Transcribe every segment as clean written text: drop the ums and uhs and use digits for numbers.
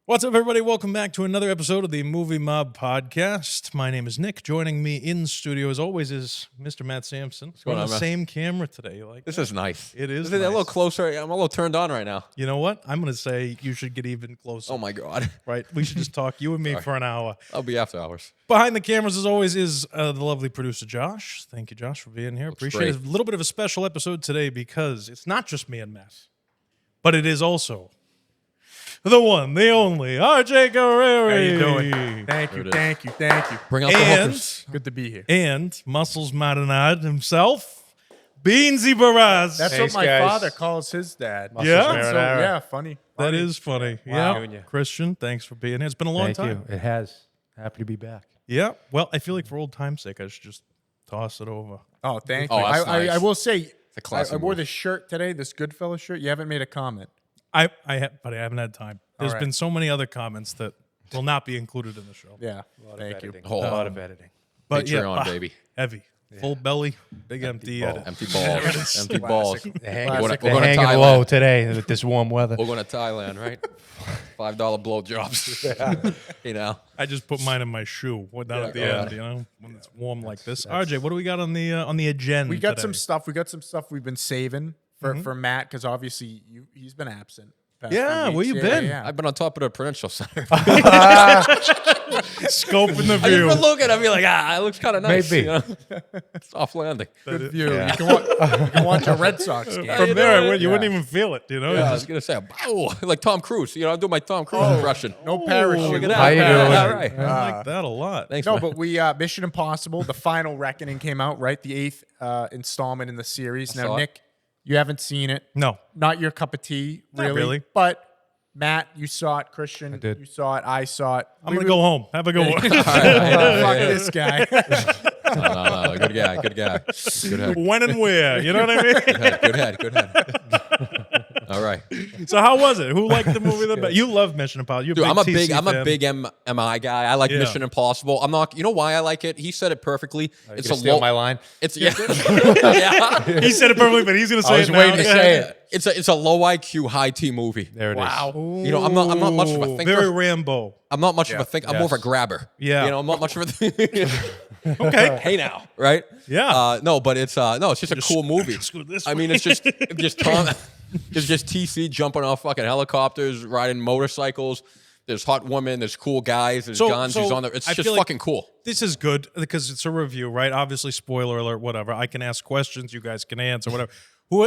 What's up, everybody? Welcome back to another episode of the Movie Mob Podcast. My name is Nick. Joining me in studio, as always, is Mr. Matt Sampson. We're on the same camera today. This is nice. It is nice. A little closer. I'm a little turned on right now. You know what? I'm going to say you should get even closer. Oh, my God. Right? We should just talk, you and me, for an hour. I'll be after hours. Behind the cameras, as always, is the lovely producer, Josh. Thank you, Josh, for being here. Appreciate it. A little bit of a special episode today because it's not just me and Matt, but it is also the one, the only, RJ Guerrero. How you doing? Thank you. Bring out the hookers. Good to be here. And Muscles Marinade himself, Beansy Barras. That's what my father calls his dad. Yeah? Funny. That is funny. Wow. Yeah. Christian, thanks for being here. It's been a long time. Thank you. It has. Happy to be back. Yeah. Well, I feel like for old time's sake, I should just toss it over. Oh, thank you. that's I nice. will say, a classic I wore move. this shirt today, this Goodfellas shirt. You haven't made a comment. But I haven't had time. There's right. been so many other comments that will not be included in the show. Yeah. Thank you. Oh, A lot of editing. But Patreon, yeah, baby. Heavy. Full belly, big empty edit. Empty balls. Empty balls. They're We're going to hanging Thailand. low today with this warm weather. We're going to Thailand, right? $5 blowjobs. You know. I just put mine in my shoe down at the end, you know, when it's warm like this. RJ, what do we got on the agenda? We got today? some stuff. We got some stuff we've been saving for Matt because obviously he's been absent. past few Yeah, where weeks. you been? Yeah. I've been on top of the Prudential Center. Scoping the I view. just been looking. I'd be like, it looks kind of nice. Maybe. You know? Soft landing. Good view. Yeah. You can watch a Red Sox game. From there, you wouldn't even feel it, you know? Yeah, I was going to say, like Tom Cruise. You know, I'm doing my Tom Cruise impression. No parachute. Look at that. How you doing? All right. I like that a lot. Thanks, No, man. but we Mission Impossible, the final reckoning came out, right? The 8th installment in the series. saw Now, it. Nick, you haven't seen it. No. Not your cup of tea, Not really. But Matt, you saw it. Christian, did. you saw it. I saw it. I'm going to go home. Have a good one. Fuck this guy. No. Good guy. Good head. When and where, you know what I mean? Good head. All right. So how was it? Who liked the movie the best? You love Mission Impossible. You're Dude, I'm a TC fan. big MI guy. I like Yeah. Mission Impossible. I'm not. You know why I like it? He said it perfectly. It's a steal my line. It's yeah. Yeah. He said it perfectly, but he's going to say I was it now. waiting to say it. It's a low IQ, high T movie. There it is. Wow. You know, I'm not much of a thinker. Very Rambo. I'm not much of a thinker. I'm more of a grabber. Yeah. You know, I'm not much of a Okay. hey now, right? Yeah. No, but it's just a cool movie. Screw this I mean, it's just Tom. It's just TC jumping off fucking helicopters, riding motorcycles. There's hot women. There's cool guys. There's guns. He's on there. It's I just feel like fucking cool. This is good because it's a review, right? Obviously, spoiler alert, whatever. I can ask questions. You guys can answer, whatever.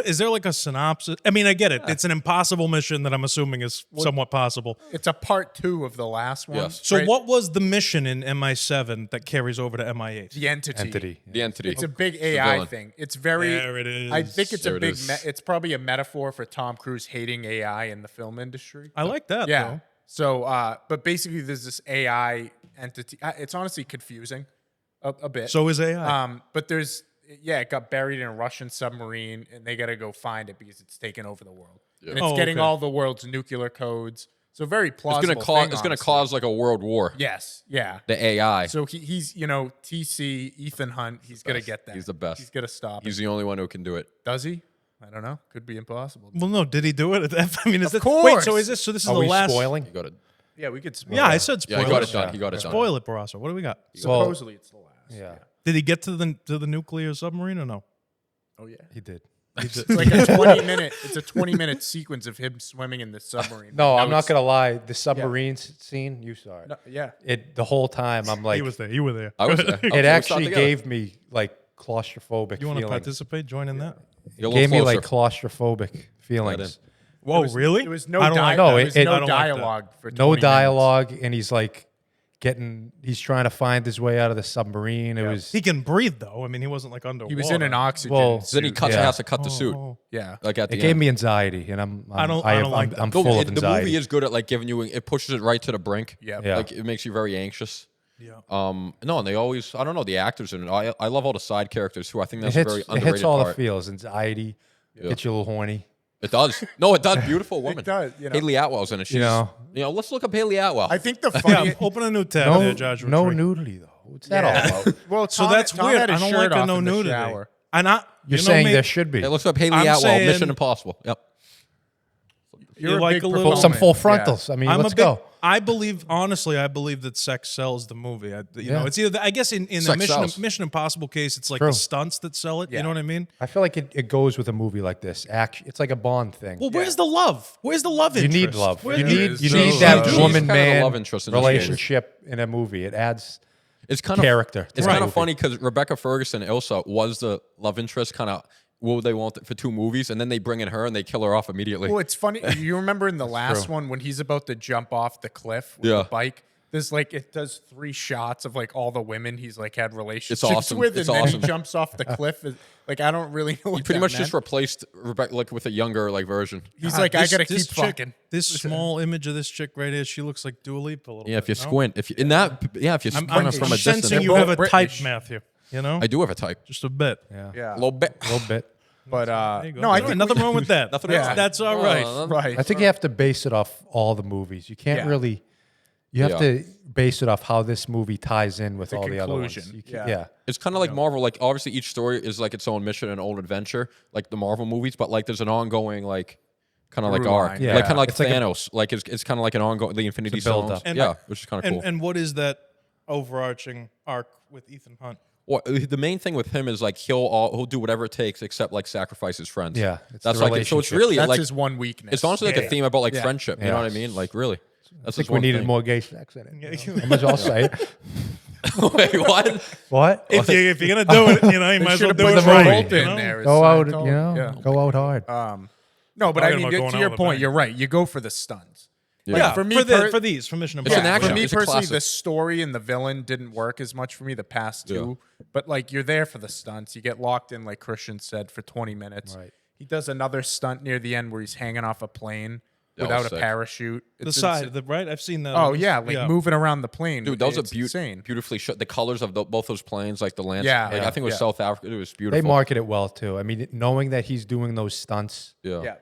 Is there like a synopsis? I mean, I get it. It's an impossible mission that I'm assuming is somewhat possible. It's a part 2 of the last one. Yes. So right? what was the mission in MI7 that carries over to MI8? The entity. The entity. It's a big AI villain. thing. It's very. There it is. I think it's There a it big. is. It's probably a metaphor for Tom Cruise hating AI in the film industry. I like that, Yeah. though. So, but basically, there's this AI entity. It's honestly confusing, a bit. So is AI. But it got buried in a Russian submarine, and they got to go find it because it's taken over the world, and it's Oh, getting okay. all the world's nuclear codes. So very plausible. It's gonna thing, honestly. cause like a world war. Yes. Yeah. The AI. So he's TC Ethan Hunt. He's gonna get that. He's the best. He's gonna stop. He's it. the only one who can do it. Does he? I don't know. Could be impossible. Well, no. Did he do it? I mean, is Of this wait? course. So is this? So this is Are the we last. spoiling? You got it. Yeah, we could. Yeah, I said Yeah, spoiler. he got it done. He got it done. Spoil it, Barrasso. What do we got? Supposedly, it's the last. Yeah, Did he get to the nuclear submarine or no? Oh yeah. he did. It's like a 20-minute. It's a 20-minute sequence of him swimming in the submarine. No, Now I'm not it's- gonna lie. The submarine scene, you saw it. No, yeah. The whole time, I'm like, He was there. You were there. I was there. it actually gave me like claustrophobic You want to feelings. participate? Join in that. It gave me like claustrophic feelings. Whoa, really? There was no I don't like dialogue. that. There was I no don't like that. dialogue for 20 No minutes. dialogue, and he's like he's trying to find his way out of the submarine. It was He can breathe though. I mean, he wasn't like underwater. He was in an oxygen. Well, suit. Then he Yeah. has to cut the suit. Yeah. Like at the it gave end. me anxiety, and I don't like that. I'm No, full of the anxiety. movie is good at like giving you. It pushes it right to the brink. Yeah. Yeah. Like it makes you very anxious. Yeah. No, and they always. I don't know the actors in it. I love all the side characters too. I think It that's a hits, very it underrated hits all part. the feels. Anxiety, gets you a little horny. It does. No, it does. Beautiful woman. It does. You know. Haley Atwell's in it. She's, know. let's look up Haley Atwell. I think the Yeah, funny. open a new tab No, there, Joshua. no Tree. nudity though. What's that all about? Well, So Tom- that's Tom weird. had I his don't shirt like the off no in the nudity. shower. And You're saying there should be Hey, let's look up Haley I'm Atwell. saying- Mission Impossible. Yep. You're like big a little- some proponent. full Yeah. frontals. I mean, I'm let's a big, go. I believe that sex sells the movie. You know, it's either I guess in the Mission Impossible case, it's like the stunts that sell it. You know what I mean? I feel like it goes with a movie like this. It's like a Bond thing. Well, where's the love? Where's the love interest? You need love. You need so that love. woman-man love interest in this relationship in a movie. It adds it's kind of character. It's kind of funny because Rebecca Ferguson, Ilsa, was the love interest. Kind of what they want for 2 movies, and then they bring in her and they kill her off immediately. Well, it's funny. You remember in the last one when he's about to jump off the cliff with the bike? There's like it does 3 shots of like all the women he's like had relationships with, and then he jumps off the cliff. Like I don't really know. What he pretty much meant. just replaced Rebecca like with a younger like version. He's like, I gotta keep fucking. This small image of this chick right here, she looks like Dua Lipa a little bit. Yeah, if you squint, if you squint I'm from a sensing distance, you have a British. type, Matthew. You know, I do have a type, just a bit. Yeah, a little bit. But I think nothing wrong with that. Nothing wrong. That's all right. Right. I think you have to base it off all the movies. You can't really. You have to base it off how this movie ties in with all the other ones. It's kind of like Marvel. Like obviously, each story is like its own mission and own adventure, like the Marvel movies. But like, there's an ongoing like kind of like arc, line. like kind of like It's like Thanos. Like it's kind of like an ongoing the Infinity Stones. Which is kind of cool. And what is that overarching arc with Ethan Hunt? Well, the main thing with him is like he'll do whatever it takes except like sacrifice his friends. Yeah, that's like so. It's really that's like his one weakness. it's honestly like a theme about like friendship. You know what I mean? Like really. I think we needed more gay sex in it. You know? I might as well say it. Wait, what? What? If you're gonna do it, you know, you might as well do it right. You know? Go out, you know, go out hard. No, but I mean, to your point, you're right. You go for the stunts. Yeah, for Mission Impossible. It's an action. For me It's a personally, classic. the story and the villain didn't work as much for me the past 2. But like, you're there for the stunts. You get locked in, like Christian said, for 20 minutes. Right. He does another stunt near the end where he's hanging off a plane without a parachute. The side, right? I've seen that. Oh yeah, like moving around the plane. Dude, those are insane. beautifully shot. The colors of both those planes, like the landscape. Yeah, like, I think it was South Africa. It was beautiful. They market it well too. I mean, knowing that he's doing those stunts,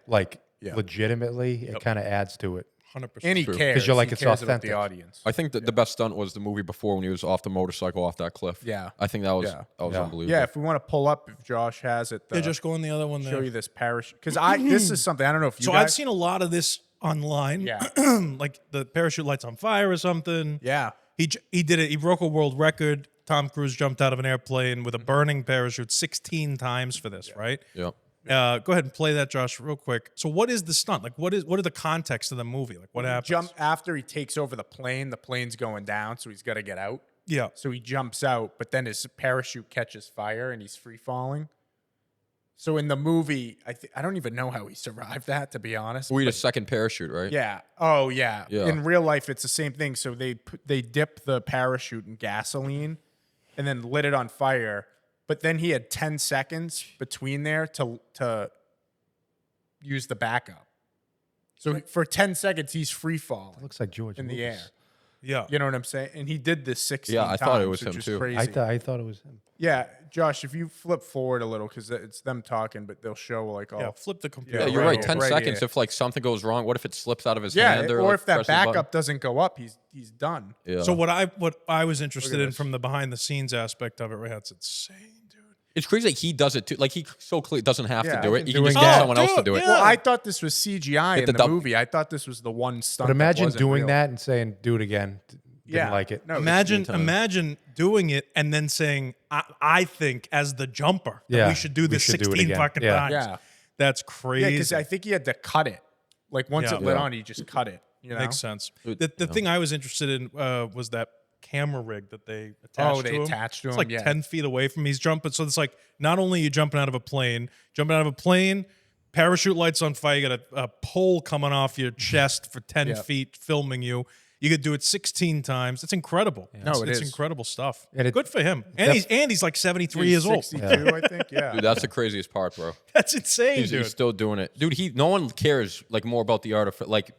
like Yeah. legitimately, it kind of adds to it. 100%. And he cares. 'Cause you're like, He it's cares about authentic. the audience. I think that the best stunt was the movie before when he was off the motorcycle off that cliff. Yeah. I think that was unbelievable. Yeah, if we want to pull up, if Josh has it, just go on the other one there. show you this parachute because this is something I don't know if you. So guys, I've seen a lot of this online. Yeah. Like the parachute lights on fire or something. Yeah. He did it. He broke a world record. Tom Cruise jumped out of an airplane with a burning parachute 16 times for this, right? Yeah. Go ahead and play that, Josh, real quick. So what is the stunt? Like what are the context of the movie? Like what happens? Jump after he takes over the plane. The plane's going down, so he's got to get out. Yeah. So he jumps out, but then his parachute catches fire and he's free falling. So in the movie, I don't even know how he survived that, to be honest. We had a second parachute, right? Yeah. Oh yeah. Yeah. In real life, it's the same thing. So they dip the parachute in gasoline, and then lit it on fire. But then he had 10 seconds between there to use the backup. So for 10 seconds, he's free falling Looks like George in the Lucas. air. Yeah. You know what I'm saying? And he did this 16 times. Yeah, I thought it was which him is too. Crazy. I thought it was him. Yeah, Josh, if you flip forward a little, because it's them talking, but they'll show like all. Yeah, flip the computer. Yeah, you're right right. 10 right seconds. here. If like something goes wrong, what if it slips out of his Yeah, hand? or like, if that presses the button? backup doesn't go up, he's done. Yeah. So what I was interested in this. from the behind the scenes aspect of it, right? It's insane, dude. It's crazy that he does it too. Like he so clearly doesn't have Yeah, to do I it. can He do can it. just get Oh, someone else to dude, do it. yeah. Well, I thought this was CGI Hit in the the movie. I thought this was the one stunt. But imagine that wasn't doing real. that and saying, "Do it again." Didn't like it. No, Imagine doing it and then saying, I think as the jumper, that Yeah, we should do this we should do it 16 again. fucking Yeah. times. Yeah. That's Yeah, crazy. because I think he had to cut it. Like once Yeah. it lit Yeah. on, he just cut it. You know? Makes sense. It- The thing I was interested in was that camera rig that they attached to him. attached to It's him, like yeah. 10 feet away from him. He's jumping. So it's like not only are you jumping out of a plane, parachute lights on fire, you got a pole coming off your chest for 10 feet filming you. You could do it 16 times. It's incredible. No, it's is. incredible stuff. And Good for him. And he's like 73 years old. 62, I think. Yeah. Dude, that's the craziest part, bro. That's insane, He's dude. still doing it, dude. No one cares like more about the art of like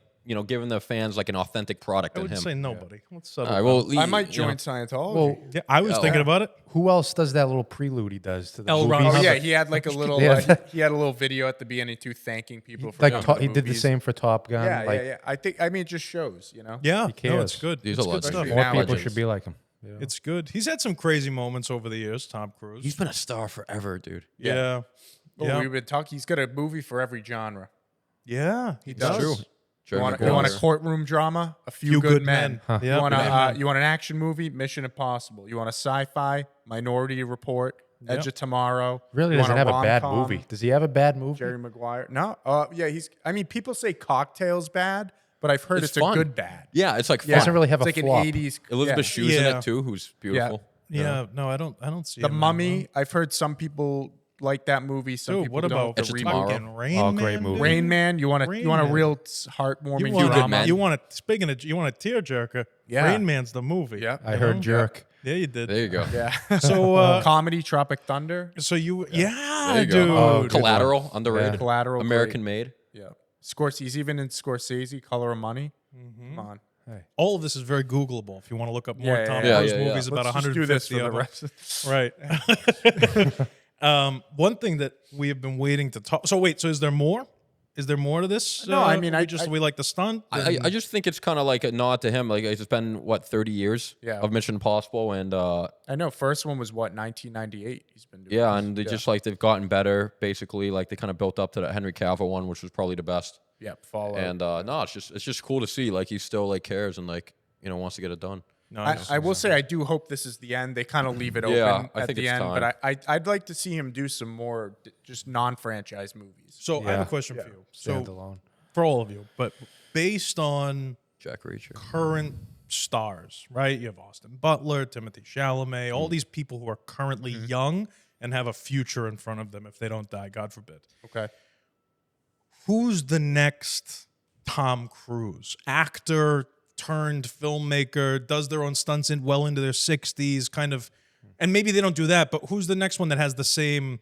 giving the fans like an authentic product I than would him. say nobody. Let's settle All right, down. well, I might you know, join Scientology. Well, Yeah, I was thinking about it. who else does that little prelude he does to the L. movies? Ron Oh yeah, Hubbard. he had like a little Yeah. he had a little video at the beginning too, thanking people for Like going to he did the movies. same for Top Gun. Yeah, like, yeah. I mean, it just shows, you know. Yeah, no, cares. it's good. He's It's a good legend. stuff. Especially more now people legends. should be like him. Yeah. It's good. He's had some crazy moments over the years, Tom Cruise. he's been a star forever, dude. yeah. Oh, Yeah. we've been talking. He's got a movie for every genre. Yeah, he does. does. True. You want a courtroom drama? A Few Good Men. Huh. You want an action movie? Mission Impossible. You want a sci-fi? Minority Report. Edge of Tomorrow. Really doesn't have a bad movie. Does he have a bad movie? Jerry Maguire. No. Yeah, people say Cocktail's bad, but I've heard it's a good bad. Yeah, it's like fun. It doesn't really have it's a like flop. an 80s. Elizabeth Shue's in it too, who's beautiful. Yeah. No, I don't see The Mummy. I've heard some people like that movie. Some people what don't. about Tomorrow? Rain Man? Great movie. Rain Man. You want a real heartwarming drama? You want a tearjerker? Yeah. Rain Man's the movie. Yeah, I heard Jerk. Yeah, you did. There you go. Yeah. So comedy, Tropic Thunder. So you, There you dude. go. Collateral, underrated. Collateral, American great. made. Yeah. Scorsese, even in Scorsese, Color of Money. Mm-hmm. Come on. All of this is very Googleable if you want to look up more Tom yeah. Cruise Yeah, yeah. movies. About Let's just do this 150 for the of them. rest. Right. One thing that we have been waiting to talk. So wait. So is there more? Is there more to this? No, I mean, we like the stunt. I just think it's kind of like a nod to him. Like it's been 30 years of Mission Impossible, and I know first one was 1998. He's been doing this. and they just like they've gotten better. Basically, like they kind of built up to that Henry Cavill one, which was probably the best. Yeah, follow. And no, it's just cool to see like he still like cares and like wants to get it done. No, I will say I do hope this is the end. They kind of leave it open I at think the it's end, time. but I'd like to see him do some more just non-franchise movies. So I have a question for you. So Standalone. for all of you, but based on Jack Reacher. current stars, right? You have Austin Butler, Timothy Chalamet, all these people who are currently young and have a future in front of them if they don't die, God forbid. Okay. Who's the next Tom Cruise? Actor turned filmmaker, does their own stunts well into their 60s, kind of, and maybe they don't do that, but who's the next one that has the same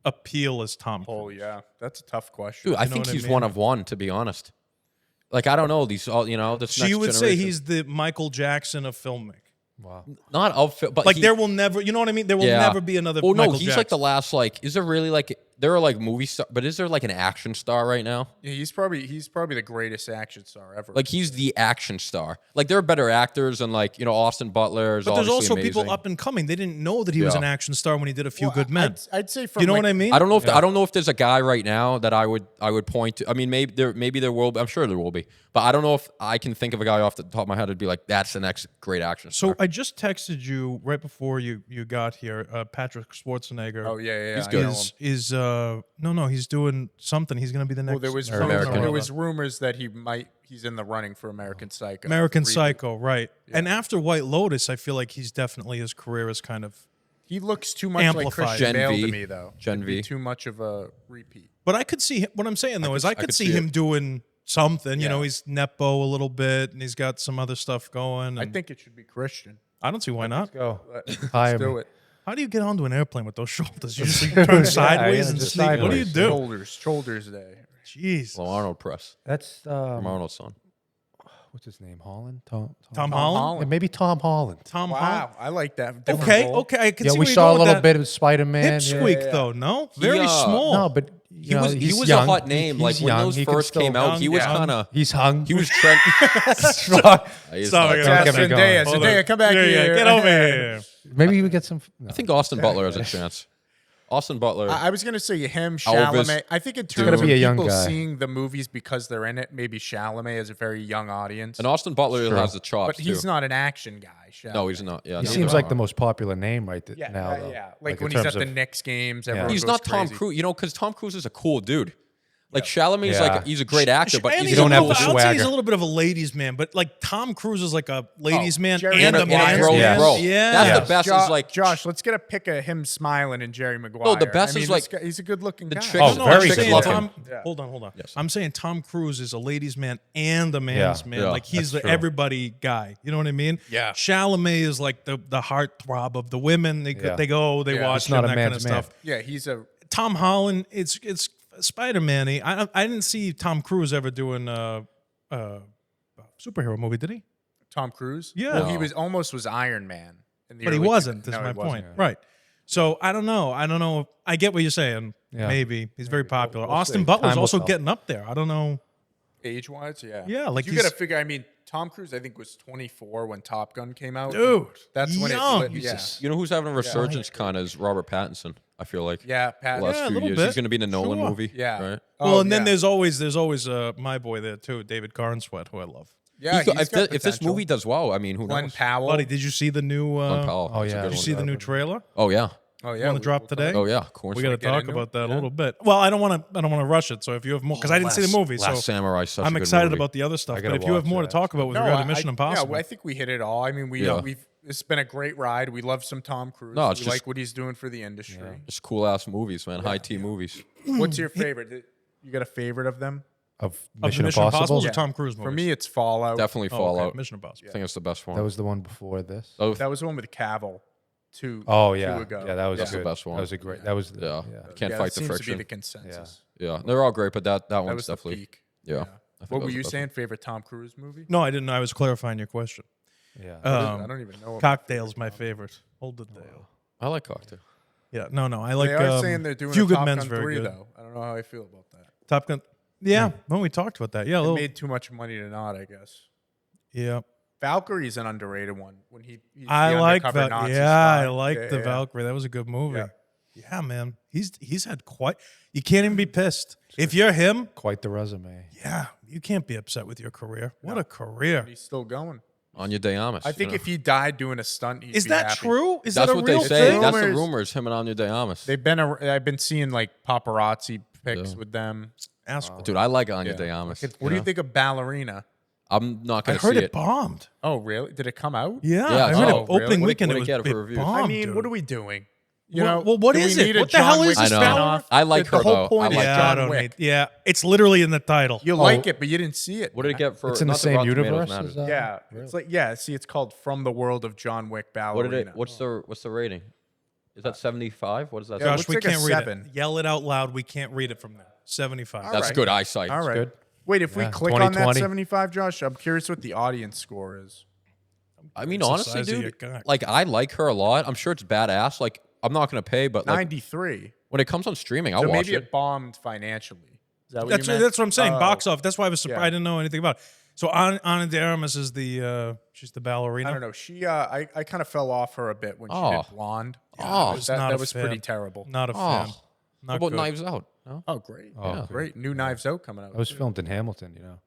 appeal as Tom Cruise? Oh yeah, that's a tough question. Dude, I think he's one of one, to be honest. Like I don't know these all this. So you would say he's the Michael Jackson of filmmaking. Wow. not of but Like there will never, you know what I mean? There will never be another. Oh no, Michael he's Jackson. like the last. Like, is there really like there are like movie star, but is there like an action star right now? Yeah, he's probably the greatest action star ever. Like he's the action star. Like there are better actors and like Austin Butler is But there's obviously also amazing. people up and coming. They didn't know that he was an action star when he did A Few Good Men. I'd say from You know what I mean? I don't know if I don't know if there's a guy right now that I would point to. I mean, maybe there will be. I'm sure there will be, but I don't know if I can think of a guy off the top of my head that'd be like that's the next great action star. So I just texted you right before you got here. Patrick Schwarzenegger. Oh yeah. He's good. Is no, he's doing something. He's going to be the next. Well, there was American. there was rumors that he's in the running for American Psycho. American Psycho, right? Yeah. And after White Lotus, I feel like his career is kind of. He looks too much amplified. like Christian Bale to me, though. Gen It'd be V. too much of a repeat. But I could see what I'm saying though I could see see him it. doing something. You Yeah. know, he's Nepo a little bit, and he's got some other stuff going. I and think it should be Christian. I don't see why not. Go. Let's do it. How do you get onto an airplane with those shoulders? You just turn sideways and just sneak. What do you sideways. do? Shoulders day. Jeez. Well, Arnold Press That's from Arnold's son. what's his name? Holland. Tom Holland? Yeah, maybe Tom Holland. Tom Holland. Wow, I like that. Different Okay, role. okay. I can Yeah, see we where you're saw a going with little that. bit of Spider-Man. Hip squeak though, no? Very He, small. No, but He was he's a young. hot name. Like He's when young. those He can first still- came out, he was young. kind of He's hung. he was trend. Sorry, Don't get me going. Zendaya, come back here. Yeah, get over here. Maybe we get some. No. I think Austin Butler has a chance. Austin Butler. I was gonna say him, Elvis. Chalamet. I think in Gotta terms of be a young people guy. seeing the movies because they're in it, maybe Chalamet is a very young audience. and Austin Butler has the chops But he's too. not an action guy. Chalamet. No, he's not. Yeah, He neither seems are. like the most popular name right Yeah, now, though. yeah. Like in when he's terms at the of- Knicks games, everyone He's goes not Tom crazy. Cruise, because Tom Cruise is a cool dude. Like Chalamet's like he's a great actor, but And he's he's a a don't have little, the I would say he's swagger. a little bit of a ladies' man, but like Tom Cruise is like a ladies' man Jerry and a Maguire. man's bro, man. bro. Yeah, That's the best. Is like Josh, let's get a pic of him smiling and Jerry Maguire. No, the best I mean, is this like guy- he's a good-looking guy. chicks- Oh, No, very I'm good saying looking. Tom, Yeah. Hold on. Yes. I'm saying Tom Cruise is a ladies' man and a man's man. Yeah, Like he's the true. everybody guy. You know what I mean? Yeah. Chalamet is like the heartthrob of the women. They Yeah. they go, they Yeah. watch He's not him, a that kind of man's man. stuff. Yeah, he's a. Tom Holland, it's Spider-Man-y. I didn't see Tom Cruise ever doing a superhero movie, did he? Tom Cruise. Yeah. Well, No. he was Iron Man. In the But he early wasn't. 2000s. Is No, my he wasn't. point. Right. So I don't know. I get what you're saying. Yeah. Maybe he's very popular. We'll Austin see. Butler's Time will also tell. getting up there. I don't know. Age-wise, yeah. Yeah, like you he's- got to figure. I mean, Tom Cruise, I think was 24 when Top Gun came out. Dude, that's when young. it. Yeah. you know who's having a resurgence kind of is Robert Pattinson. I feel like. Yeah, Pat. The last Yeah, a few little years. bit. He's going to be in the Nolan Sure. movie. Yeah. Right? Well, and yeah. then there's always my boy there too, David Carnsweat, who I love. yeah, If this movie does well, I mean, who Glenn knows? Powell. Buddy, did you see the new? Glenn Powell. Oh, That's a yeah. good Did you one. see the new trailer? Oh yeah. Oh yeah, Want to drop today? Oh yeah. Of course. We got to get talk into about it? that a Yeah. little bit. Well, I don't want to rush it. So if you have more, because I didn't see the movie, so Last Samurai. Such a I'm good excited movie. about the other stuff. I But gotta if you have watch more to that. talk about with regard to Mission Impossible, Yeah, I think we hit it all. I mean, we've it's been a great ride. We love some Tom Cruise. No, we it's just- like what he's doing for the industry. Just cool ass movies, man. High tea movies. What's your favorite? You got a favorite of them? Of of Mission Mission Impossible Impossible. or Tom Cruise movies? For me, it's Fallout. Definitely Oh, okay, Fallout. Mission Impossible. I think it's the best one. That was the one before this. That was the one with Cavill. Two. Oh two yeah, ago. yeah, that was That's the good. best one. That was a great. That was the, Yeah. yeah. Can't Yeah, fight that the seems to be friction. the consensus. Yeah, they're all great, but that That one's was the definitely. peak. Yeah. I think What that were was you the best saying? Favorite Tom Cruise movie? No, I didn't know. I was clarifying your question. Yeah. I don't even know. what Cocktail's my favorite. Hold it there. one. I like Cocktail. Yeah, no, I like. They are saying they're doing Few a Good Top Men's Gun very 3, good. though. I don't know how I feel about that. Top Gun. Yeah, no, we talked about that. Yeah, a It little, made too much money to not, I guess. yeah. Valkyrie's an underrated one. When he's I the like undercover that. Nazi Yeah, spy. I like Yeah, the yeah. Valkyrie. That was a good movie. Yeah. Yeah, man. He's had quite. You can't even be pissed if you're him. Quite the resume. Yeah, you can't be upset with your career. What a career! He's still going. Anya de Armas. I think if he died doing a stunt, he'd Is be that happy. true? Is that's that a what real they say. thing? That's the Rumors. rumors. Him and Anya de Armas. I've been seeing like paparazzi pics with them. Asshole. Dude, I like Anya Yeah. de Armas. What do you think of Ballerina? I'm not I gonna heard see it bombed. Oh, really? Did it come out? Yeah, Yeah, I heard oh, it opening really? weekend. What It did it was get big for reviews? bomb. I mean, dude. what are we doing? Well, what do is we it? need a What the John hell is Wick this I know. spinoff? I like the her, whole though. point I is like Yeah, her. I John don't Wick. need. Yeah, it's literally in the title. You like it, but you didn't see it. What did it get for? It's in the not same Rotten Tomatoes universe. matters. As that? Yeah, Really? it's like see, it's called From the World of John Wick What Ballerina. did it? What's the rating? Is that 75? What is that? Yeah, say? Josh, looks we like a can't read 7. it. Yell it out loud. We can't read it from there. 75. That's right. good eyesight. All right. good. Wait, if we Yeah, click on that 2020. 75, Josh, I'm curious what the audience score is. I mean, It's the honestly, size of your dude, cock. like I like her a lot. I'm sure it's badass. Like I'm not gonna pay, but like 93. when it comes on streaming, I'll So watch maybe it. it bombed financially. Is that what That's you meant? that's what I'm saying. Oh. Box off. That's why I was surprised. Yeah. I didn't know anything about it. So Ana de Armas is the she's the ballerina. I don't know. She, I kind of fell off her a bit when she Oh. did Blonde. Oh. was not that a was fan. pretty terrible. Not a Oh, fan. how Not about good. Knives Out? No? Oh, great. Oh, Yeah, good. great. New Knives Out coming out. That was too. filmed in Hamilton. You know,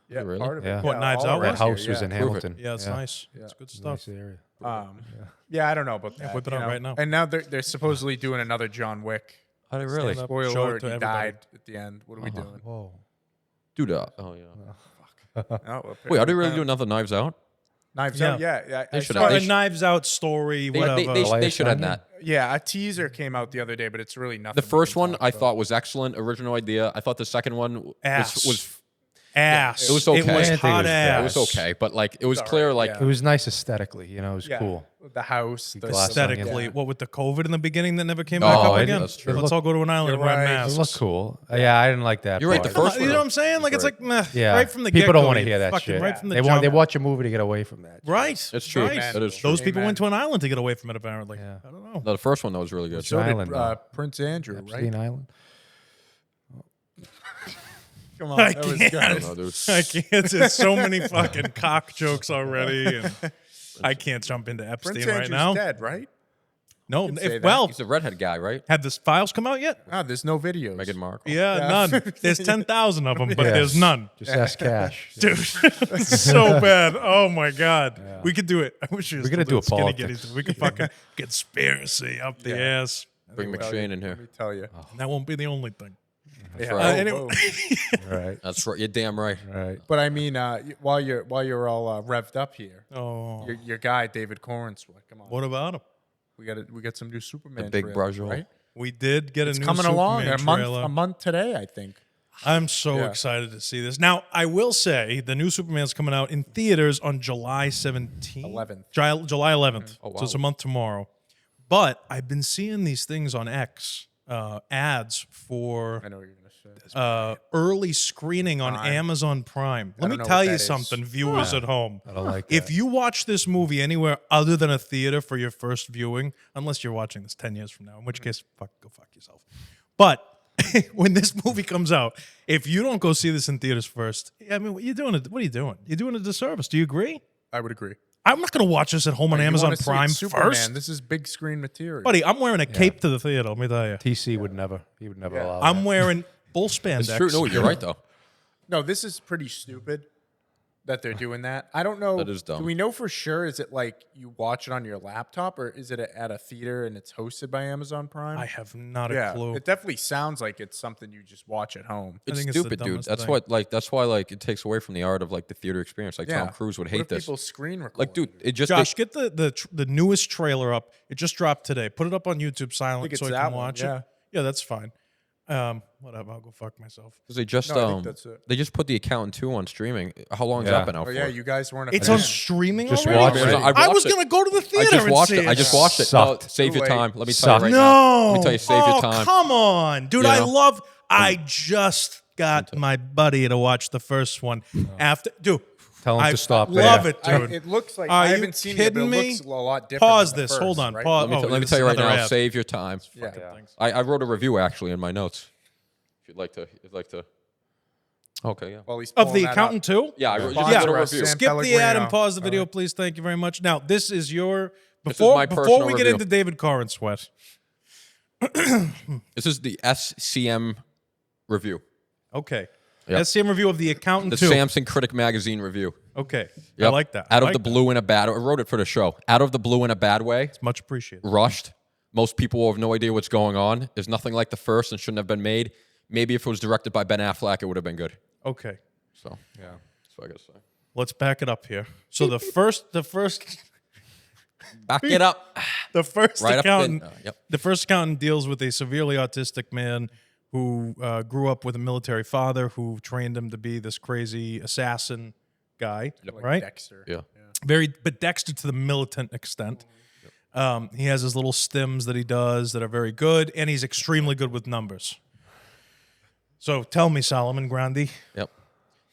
Yeah, Really? part of it. Yeah. What, Knives all Out around was? that here, house was yeah. in Prove it. Hamilton. Yeah, it's nice. It's good stuff. Nice area. Yeah, I don't know about that. whip it you out know? right now. And now they're supposedly doing anher John Wick. Are they really? Stand up. Spoiler Show it alert, to he everybody. died at the end. What are we doing? Whoa. Dude, oh yeah. Oh, Wait, are they really doing another Knives Out? Knives Yeah. Out? Yeah. They I should saw have- Or it. a Knives Out story, They, whatever. they should have that. Yeah, a teaser came out the other day, but it's really nothing. The first we can one talk I about. thought was excellent, original idea. I thought the second one Ass. was ass. It was okay. It was I think it hot was ass. bad. it was okay, but like it was It's clear, alright, like yeah. It was nice aesthetically. You know, it was Yeah. cool. The house, the glass Aesthetically, Yeah. what with the COVID in the beginning that never came Oh, back up I- again. that's true. Let's all go to an island and You're wear right. It masks. looked cool. Yeah, I didn't like that. You're right, part. the first You one- know what I'm saying? Like it's like meh, Yeah, right from the people get-go, don't want to you hear that fucking shit. Right from the they jump. watch a movie to get away from that. Right. It's true. Right. That is true. Those people Amen. went to an island to get away from it. Apparently. Yeah. I don't know. No, the first one though was really good. So did Island, though. Prince Andrew, Epstein right? Island. Come on, I that was can't. good. No, dude. I can't. There's so many fucking cock jokes already, and I can't jump into Epstein Prince right Andrew's now. dead, right? No, say if, that. well, He's a redhead guy, right? have the files come out yet? Ah, there's no videos. Meghan Markle. Yeah, Yeah. none. There's 10,000 of them, but Yes. there's none. Just ask Cash. Dude, it's so bad. Oh my god, we could do it. I wish we We gotta do a skinny politics. gitties. We could fucking conspiracy up the ass. Bring McShane in here. Let me tell you. And that won't be the only thing. Yeah. right. Anyway. Right. That's right. You're damn right. Right. But I mean, while you're all revved up here, Oh, your guy David Cornswood, come on, what about him? we got some new Superman. The big trailer, Brajo. right? We did get It's a new coming along Superman a trailer. month today, I think. I'm so Yeah. excited to see this. Now, I will say the new Superman's coming out in theaters on July 17th. 11th. July 11th. Oh, wow. So it's a month tomorrow. But I've been seeing these things on X, ads for I know what you're gonna say. early screening on Prime. Amazon Prime. Let don't me know tell what you that is. something, viewers at home. I don't like If that. you watch this movie anywhere other than a theater for your first viewing, unless you're watching this 10 years from now, in which case, go fuck yourself. But when this movie comes out, if you don't go see this in theaters first, I mean, what are you doing? What are you doing? You're doing a disservice. Do you agree? I would agree. I'm not going to watch this at home on Amazon Prime first. This is big screen material. Buddy, I'm wearing a cape to the theater, let me tell you. TC would never. He would never allow I'm wearing full spandex. It's true. No, you're right, though. No, this is pretty stupid that they're doing that. I don't know. That is dumb. Do we know for sure? Is it like you watch it on your laptop, or is it at a theater and it's hosted by Amazon Prime? I have not a clue. It definitely sounds like it's something you just watch at home. It's stupid, dude. That's what that's why it takes away from the art of like the theater experience. Like Tom Cruise would hate this. People screen record. Like, dude, it just Josh, get the newest trailer up. It just dropped today. Put it up on YouTube silent so I can watch it. Yeah, that's fine. Whatever. I'll go fuck myself. Because they just I think that's it. they just put The Accountant 2 on streaming. How long has that been out for? Oh yeah, you guys weren't. It's on streaming Just already? watch it. I was gonna go to the theater and see it. I just watched it. Sucked. No, save your Too time. late. Let me tell you right now. No. Let me tell you, save your time. Come on, dude. You I know? I just got my buddy to watch the first one after. Dude, Tell him to stop there. love it, dude. It looks like Are I you haven't seen it, but it kidding me? looks a lot different. Pause than the this. first, Hold on. right? Pause. Let me Oh, tell you right now. another ad. Save your time. Yeah. I wrote a review actually in my notes. If you'd like to. Okay, yeah. Well, he's Of pulling The that Accountant up. 2? Yeah, I wrote Yeah. just a Yeah. review. Sam Skip the ad and Pellegrino. pause the video, please. Thank you very much. Now, this is your This is my before personal we get review. into David Corrin sweat. This is the SCM review. Okay. Yep. SCM review of The Accountant The 2. Samson Critic Magazine review. Okay. I Yep. like that. Out I of the like that. blue in a bad. I wrote it for the show. Out of the blue in a bad way. It's much appreciated. Rushed. Most people will have no idea what's going on. There's nothing like the first and shouldn't have been made. Maybe if it was directed by Ben Affleck, it would have been good. Okay. So yeah, that's what I gotta say. Let's back it up here. So the first Back it up. the first Right accountant up in, yep. the first accountant deals with a severely autistic man who grew up with a military father who trained him to be this crazy assassin guy, Like right? Dexter. Yeah. Very, but Dexter to the militant extent. He has his little stims that he does that are very good, and he's extremely good with numbers. So tell me, Solomon Grandi. Yep.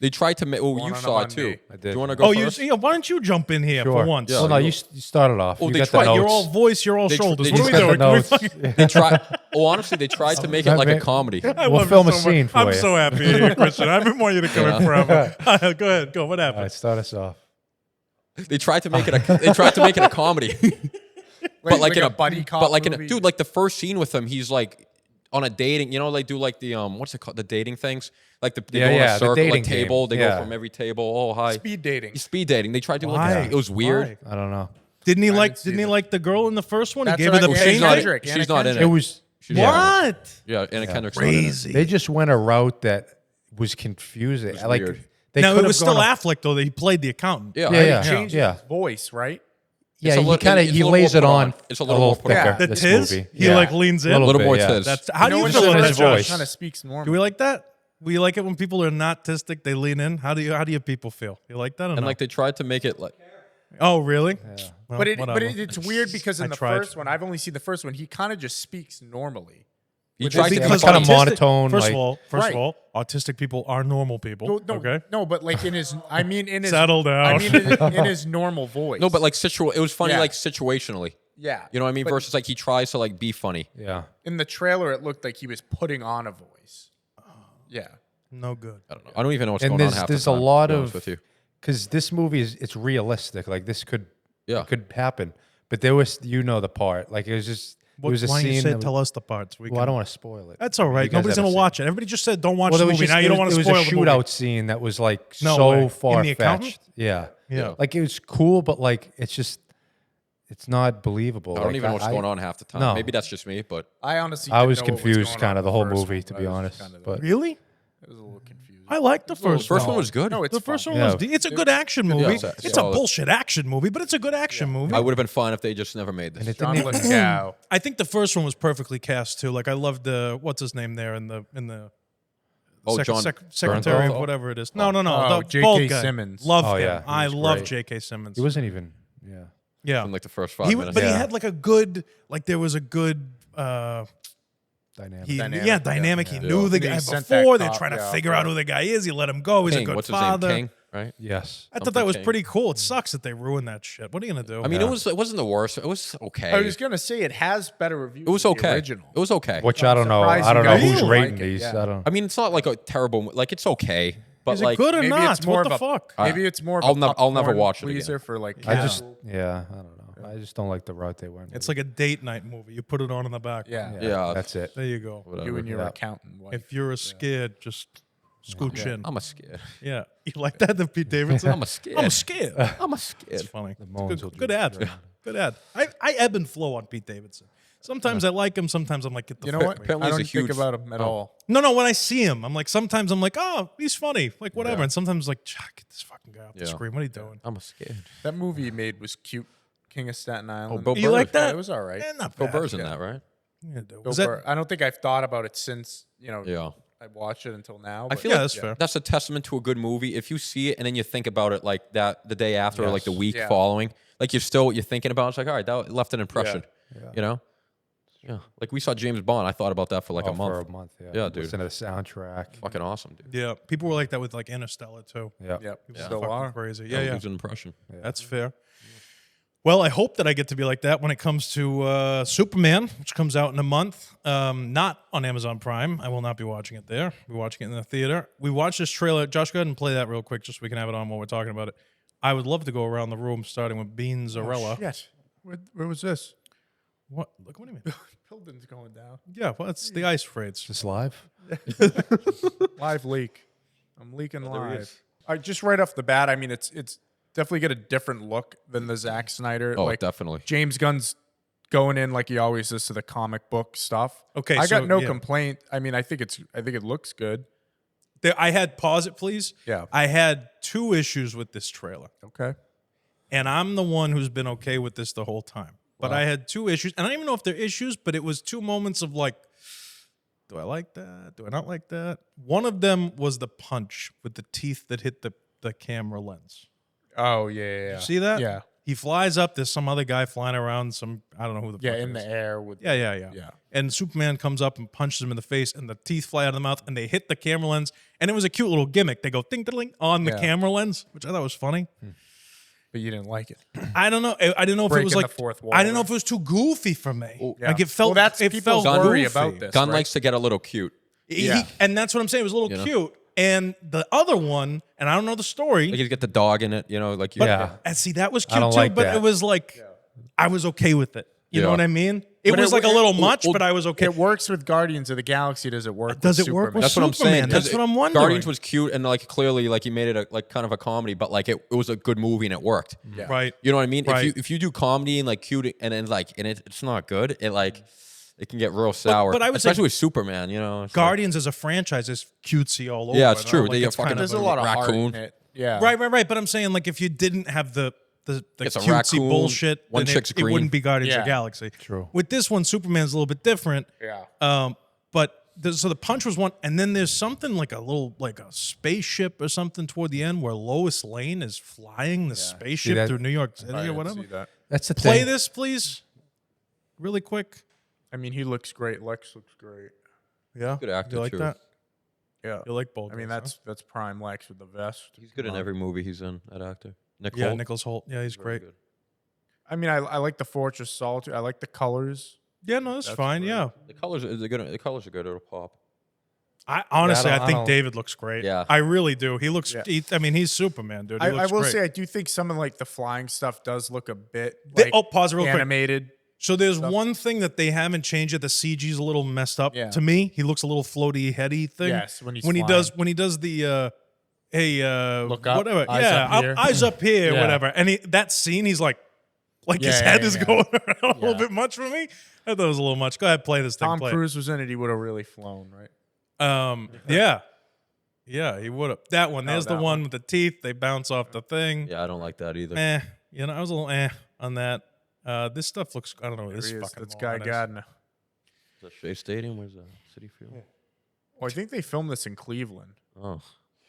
They tried to make. Oh, you on saw a it too. Monday. I did. Do you want to go Oh, first? why don't you jump in here for once? Yeah. Well, no, you started off. Oh, You they got the tried. notes. You're all voice, you're all They shoulders. they What are we just doing? got the Can we notes. They tried. Oh, honestly, they tried to make it like a comedy. I We'll love film you a so much. scene for I'm you. so happy you're here, Christian. I've been wanting you to come in forever. Go ahead. Go. What All happened? right, start us off. They tried to make it a comedy. but like in a buddy cop But like movie? dude, like the first scene with him, he's like on a dating. You know, they do like the what's it called? The dating things. Like they go in a the circle, dating like table. game. They Yeah. go from every table. Oh hi. Speed dating. Speed dating. They tried to Why? it was weird. Why? I don't know. Didn't he like? see Didn't he that. like the girl in the first one? He That's gave her the right, pain. She's not. Kendrick, She's Anna not in Kendrick. it. It was She's not in it. What? Yeah, Anna Kendrick's not in it. Crazy. they just went a route that was confusing. Like weird. they Now could it have was still gone a- Affleck though that he played the accountant. Yeah, Yeah, He changed yeah. his voice, right? Yeah, It's a he little- kind of it's a he little lays more it put on on. It's a a little little more put on. thicker. The this tiz. movie. He like leans in. A little bit, more yeah. tiz. That's how do you when feel the about that, his first one Josh? voice. kind of speaks normal. Do we like that? We like it when people are not autistic. They lean in. How do you people feel? You like that or And no? like they tried to make it like Oh, really? Well, but whatever. it's weird because in the tried. first one, I've only seen the first one. He kind of just speaks normally. he tried to because be kinda funny. monotone, First like- of all, Right. autistic people are normal people. Okay, no, but like in his, I mean in his, Settle down. I mean in his normal voice. No, but like it was funny Yeah. like situationally. yeah, You know what I mean? But Versus like he tries to like be funny. Yeah. in the trailer, it looked like he was putting on a voice. Yeah, no good. I don't know. I don't even know what's And going on half there's the a time, to lot be honest of with you. because this movie it's realistic. Like this could happen. But there was the part like it was just it was a Why don't you scene. say that tell us the parts? well, I don't want to spoil it. That's all right. You guys Nobody's haven't gonna seen watch it. Everybody just said don't watch Well, the there was movie. just Now you don't want to it was spoil a the movie. shootout scene that was like No so way. In far The Accountant? fetched. Yeah. Yeah. Like it was cool, but like it's not believable. I don't even know what's going on half the time. no. Maybe that's just me, but I honestly, I didn't was know what was confused going kind on of the in whole first movie, one. to I be was honest. kind of- But Really? it was a little confusing. I like the first first one. one was good. No, it's The first fun. one was. Yeah. It's a good action movie. it's It's a solid. bullshit action movie, but it's a good action movie. I would have been fine if they just never made and this. it John didn't even, Lithgow. I think the first one was perfectly cast too. Like I loved what's his name there in the Oh, John secretary of Bernthal? whatever it is. No, Oh, the J.K. bald guy. Simmons. Love Oh, him. yeah, he I was love great. J.K. Simmons. he wasn't even. Yeah. Yeah, In like the first 5 minutes. but he Yeah. had like a good there was a good. Dynamic. Dynamic, He yeah. knew the He guy sent that before. They're cop, trying to yeah, figure out who the guy is. He let him go. He's a King, good what's father. his name? King, right? Yes. I thought that was King. pretty cool. It sucks that they ruined that shit. What are you gonna do? I mean, it wasn't the worst. It was okay. I was gonna say it has better reviews. It was than the okay. original. It was okay. Which I don't know. surprised I don't you know guys who's didn't rating like it, these. yeah. I don't. I mean, it's not like a terrible. Like it's okay. But Is like, it good or maybe not? it's more What of the a fuck? Maybe it's more of I'll a never popcorn watch it pleaser again. for like I casual. don't know. I just don't like the route they went. It's like a date night movie. You put it on in the back. Yeah. that's it. There you go. whatever. You and your accountant wife. If you're scared, just scooch in. I'm a scared. Yeah. You like that, the Pete Davidson? I'm a scared. I'm scared. I'm a It's scared. funny. Moans will Good do ad. it. Good ad. I ebb and flow on Pete Davidson. Sometimes I like him. Sometimes I'm like, get the You know fuck what? away. Apparently I he's don't a think huge- about him at all. No, when I see him, I'm like, sometimes I'm like, oh, he's funny. Like, whatever. And sometimes like, get this fucking guy off the screen. What are you doing? I'm a scared. That movie he made was cute. King of Staten Island. Bill You like Burr. that? It was all right. Not Bill bad. Burr's in that, right? Yeah, dude. Bill Was that- Burr. I don't think I've thought about it since Yeah. I watched it until now. I but feel Yeah, like that's fair. that's a testament to a good movie. If you see it and then you think about it like that the day after or like the week Yeah. following, like you're thinking about it. It's like, all right, that left an impression. You know? Yeah. Like we saw James Bond. I thought about that for like a month. For a month, yeah. Yeah, dude. Listen to the soundtrack. Fucking awesome, dude. Yeah, people were like that with like Interstellar too. Yeah. Yep. People Still fucking are. crazy. That Yeah. was an impression. That's fair. Well, I hope that I get to be like that when it comes to Superman, which comes out in a month. Not on Amazon Prime. I will not be watching it there. We're watching it in the theater. We watched this trailer. Josh, go ahead and play that real quick just so we can have it on while we're talking about it. I would love to go around the room, starting with Bean Zarella. Yes. Where was this? What? Look, what do you mean? Building's going down. Yeah, well, it's the ice freights. Is this live? Live leak. I'm leaking live. All right, just right off the bat, I mean, it's definitely get a different look than the Zack Snyder. Oh, like definitely. James Gunn's going in like he always does to the comic book stuff. Okay, I so, got no yeah. complaint. I mean, I think it looks good. I had pause it, please. Yeah. I had 2 issues with this trailer, Okay. and I'm the one who's been okay with this the whole time. But I had 2 issues, and I don't even know if they're issues, but it was 2 moments of like, do I like that? Do I not like that? One of them was the punch with the teeth that hit the camera lens. Oh yeah. You see that? Yeah. He flies up. There's some other guy flying around. I don't know who the Yeah, fuck in it is. the air with. Yeah. Yeah. And Superman comes up and punches him in the face, and the teeth fly out of the mouth, and they hit the camera lens. And it was a cute little gimmick. They go ding-ding on the Yeah. camera lens, which I thought was funny. But you didn't like it. I don't know. I didn't know if it was Breaking like. the fourth wall. I didn't know if it was too goofy for me. Yeah. Like it felt. Well, that's it people's felt worry goofy. about this. Gunn right? likes to get a little cute. And that's what I'm saying. It was a little cute. And the other one, and I don't know the story. Like you get the dog in it, you know, like you. Yeah. And see, that was I cute don't too, like but that. it was like, I was okay with it. You know Yeah. what I mean? It But was it- like a little much, but I was okay. It works with Guardians of the Galaxy. Does it work? Does with it work Superman? with That's what I'm Superman, saying. that's 'cause what I'm wondering. Guardians was cute and like clearly like he made it a, like kind of a comedy, but like it was a good movie and it worked. Yeah. Right. You know what I mean? Right. If you do comedy and like cute and then like and it's not good, it can get real sour. but I would say especially with Superman, you know. it's like- Guardians as a franchise is cutesy all over. Yeah, it's I don't true. know, They get it's fucking- kind There's of a lot of heart raccoon. in it. Yeah. right. But I'm saying like if you didn't have the It's a cutesy raccoon, bullshit, one then chick's it green. wouldn't be Guardians of the Yeah. Galaxy. True. With this one, Superman's a little bit different. Yeah. But so the punch was one, and then there's something like a spaceship or something toward the end where Lois Lane is flying the spaceship that? through New York City I or didn't whatever. see that. That's the Play thing. this, please, really quick. I mean, he looks great. Lex looks great. Yeah, Good actor, You like too. that? Yeah. You like both? I mean, that's prime Lex with the vest. He's good in every movie he's in. That actor, Nick yeah, Holt. Nicholas Holt. Yeah, he's Very great. good. I mean, I like the Fortress Solitude. I like the colors. Yeah, no, that's fine. great. Yeah, The colors are good. The colors are good. It'll pop. I honestly, I don't- I think I don't- David looks great. Yeah. I really do. He looks. Yeah. I mean, he's Superman, dude. He I looks will great. say, I do think some of like the flying stuff does look a bit They- like oh, pause it real quick. animated. So there's one thing that they haven't changed yet. The CG's a little messed up Yeah. to me. He looks a little floaty, heady thing. Yes, when he's he flying. does the Look up, whatever. eyes yeah, up here. eyes up here, Yeah. whatever. And that scene, he's like his Yeah, head yeah, is yeah. going around a little Yeah. bit much for me. I thought it was a little much. Go ahead, play this thing. Tom play it. Cruise was in it. He would have really flown, right? Yeah, he would have. That one. There's the that one with the teeth. They bounce off the thing. Yeah, I don't like that either. I was a little on that. This stuff looks. I don't know. This There he is. fucking. That's Guy moron is. Gardner. Is that Shea Stadium? Where's that? City Field? Well, I think they filmed this in Cleveland. Oh.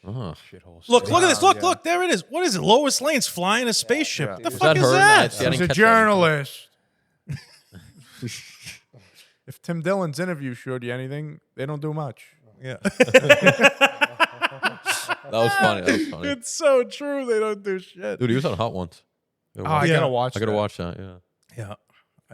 Shithole. Look at this. Look, yeah. look. There it is. What is it? Lois Lane's flying a spaceship. Yeah. The Was fuck that is her? that? See, I He's didn't a catch that. journalist. If Tim Dillon's interview showed you anything, they don't do much. Yeah. That was funny. That was funny. It's so true. They don't do shit. Dude, he was on Hot Ones. Oh, I Yeah. gotta watch. I gotta that. watch that. Yeah. Yeah.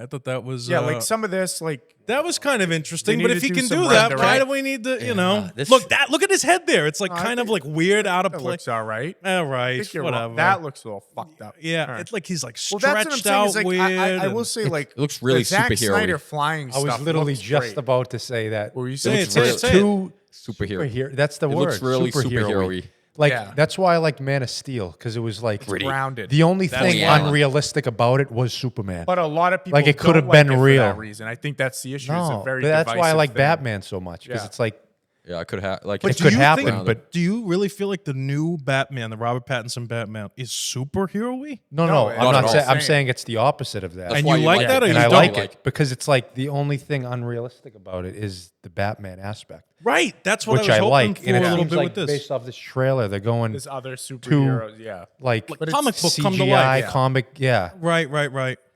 I thought that was like some of this, like that was kind of interesting. They But need if to he do can some do that, rendering. why do we need to? You know, this- look at his head there. It's like No, I kind of think like weird, out of that place. looks all right. All right, I think you're whatever. wrong. That looks a little fucked up. Yeah, All right. it's like he's like Well, stretched that's what I'm saying. out Is like, weird. I will say, like, It looks really the Zack superhero-y. Snyder flying I was stuff literally looks just great. about to say that. What were you Say saying? it, say it, say it. Too Superhero. That's the It word. looks really superhero-y. superhero-y. Like Yeah. that's why I like Man of Steel because it was like Grounded. the only That's thing why. unrealistic about it was Superman. But a lot of people Like, it could have don't like been it for real. that reason. I think that's the issue. It's No, a very but that's why I divisive like thing. Batman so much because Yeah. it's like Yeah, I could have like But it's it could you happen, think- but do you really feel like the new Batman, the Robert Pattinson Batman, is superhero-y? no, No, I'm not not at saying. all. I'm saying it's the opposite of that. That's And why you you like like that, it. or and you I don't like like it because it's like the only thing unrealistic about it is the Batman aspect, Right. That's what which I was I hoping like. for And a it little seems bit like with this. based off this trailer, they're going There's other superheroes. Yeah. like But it's comic book come to CGI life. Yeah. comic. Yeah, Right.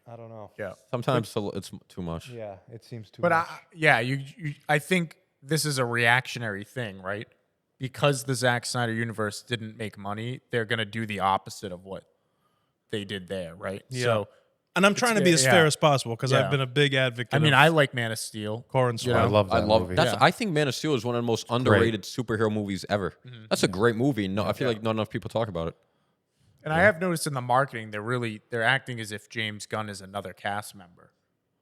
I don't know. Yeah. sometimes it's too much. Yeah, it seems too. But much. I think this is a reactionary thing, right? Because the Zack Snyder universe didn't make money, they're gonna do the opposite of what they did there, right? Yeah. So And I'm trying to be as yeah. fair as possible because Yeah. I've been a big advocate. I mean, of I like Man of Steel. Corin's you I know, love that I love movie. that's. Yeah. I think Man of Steel is one of the most underrated superhero movies ever. That's a great movie. No, I feel like not enough people talk about it. And I have noticed in the marketing, they're acting as if James Gunn is another cast member.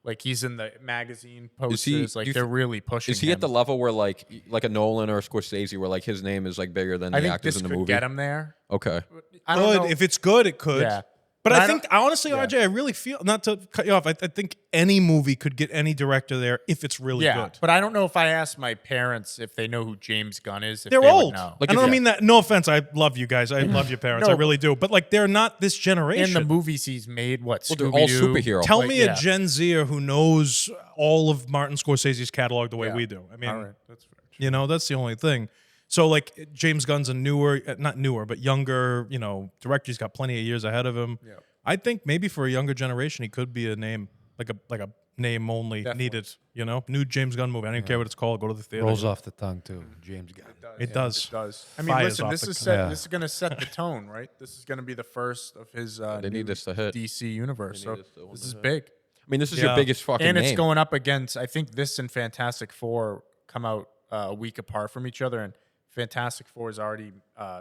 Like he's in the magazine posters. Like they're really pushing. Is he him. at the level where like a Nolan or a Scorsese, where like his name is like bigger than I the think actors this in the could movie? get him there. Okay. I don't know. good. If it's good, it could. Yeah. But But I I think, honestly, RJ, I really feel, not to cut you off, I think any movie could get any director there if it's really yeah, good. but I don't know if I asked my parents if they know who James Gunn is. If They're they would old. know. Like, I if don't you- mean that. No offense. I love you guys. I love your parents. I No, really do. But like, they're not this generation. in the movies he's made, what? Well, they're all Scooby-Doo? superhero. Tell Like, me yeah. a Gen Zer who knows all of Martin Scorsese's catalog the way Yeah. we do. I mean, All right, that's fair. you know, that's the only thing. So like, James Gunn's a newer, not newer, but younger, director. He's got plenty of years ahead of him. Yeah. I think maybe for a younger generation, he could be a name, like a name only Definitely. needed. New James Gunn movie. I don't even care what it's called. Go to the theater. rolls off the tongue too. James Gunn. It does. It does. I mean, Fires listen, off this the is tongue. set. Yeah. This is going to set the tone, right? This is going to be the first of his. They new need this to hit. DC universe. So this to this is big, I mean, this is Yeah. your biggest fucking and name. it's going up against. I think this and Fantastic Four come out a week apart from each other, and Fantastic Four has already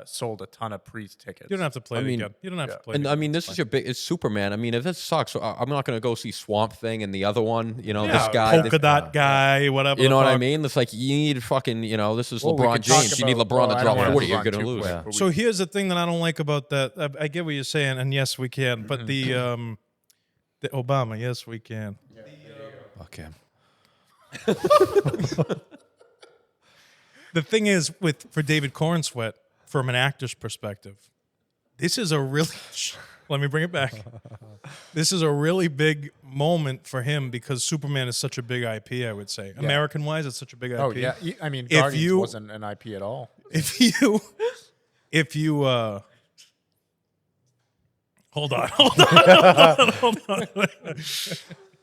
sold a ton of pre-tickets. You don't have to play I it mean, again. You don't have to play And it I again. mean, this is your big. It's Superman. I mean, if this sucks, I'm not going to go see Swamp Thing and the other one. This guy. polka dot guy, whatever. You know the what I fuck. mean? It's like you need fucking. This is Well, we LeBron could talk James. You need about- LeBron well, I to don't drop wanna 40. move You're on going to too lose. quick, Yeah. but we- So here's the thing that I don't like about that. I get what you're saying, and yes, we can. But the Obama, yes, we can. Okay. The thing is, for David Cornsweet, from an actor's perspective, this is a really. Let me bring it back. This is a really big moment for him because Superman is such a big IP. I would say, American-wise, it's such a big IP. Oh yeah, I mean, If Guardians you- wasn't an IP at all. If you hold on.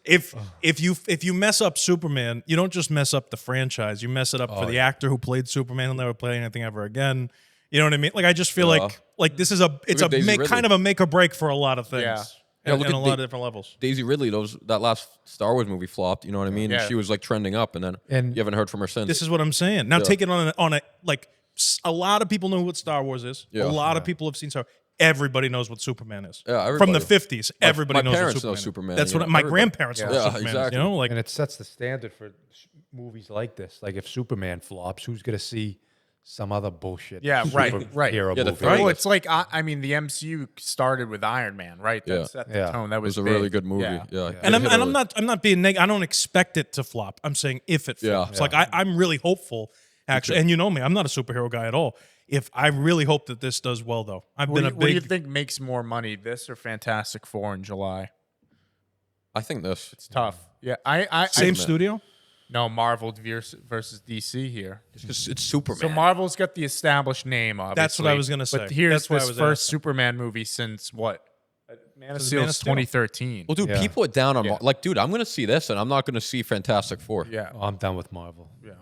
If you mess up Superman, you don't just mess up the franchise. You mess it up for the actor who played Superman. He'll never play anything ever again. You know what I mean? Like I just feel like this is it's at Daisy Ridley. kind of a make or break for a lot of things. Yeah. Yeah, And look a at lot of different levels. Daisy Ridley, that last Star Wars movie flopped. You know what I mean? Yeah. And she was like trending up, and then And- you haven't heard from her since. This is what I'm saying. Now take it on a like a lot of people know what Star Wars is. Yeah. A lot of people have seen Star. Everybody knows what Superman is. Yeah, From the everybody. 50s, everybody my knows what parents Superman know is. Superman, That's you what know, my everybody. grandparents know Yeah, Superman is. exactly. You know, like And it sets the standard for movies like this. Like if Superman flops, who's gonna see some other bullshit? Yeah, right. Hero Yeah, the movie? third- Well, it's like I mean, the MCU started with Iron Man, right? That Yeah. set the Yeah. tone. That It was was a really big. good movie. Yeah. Yeah. And I'm It hit I'm not being negative. I don't expect it to flop. I'm saying if it Yeah. flops. Like I'm really hopeful actually. And you know me, I'm not a superhero guy at all. If I really hope that this does well though. I've been a What do you big think makes more money, this or Fantastic Four in July? I think this. It's tough. Yeah, I same studio. no Marvel versus DC here. It's Superman. So Marvel's got the established name, obviously. That's what I was gonna say. But here's That's why I this was first asking. Superman movie since what? Man of Since Steel Man of is Steel. 2013. Well, dude, Yeah. people are down on like, dude, I'm gonna see this, and I'm not gonna see Fantastic Four. Yeah, Oh, I'm done with Marvel. yeah.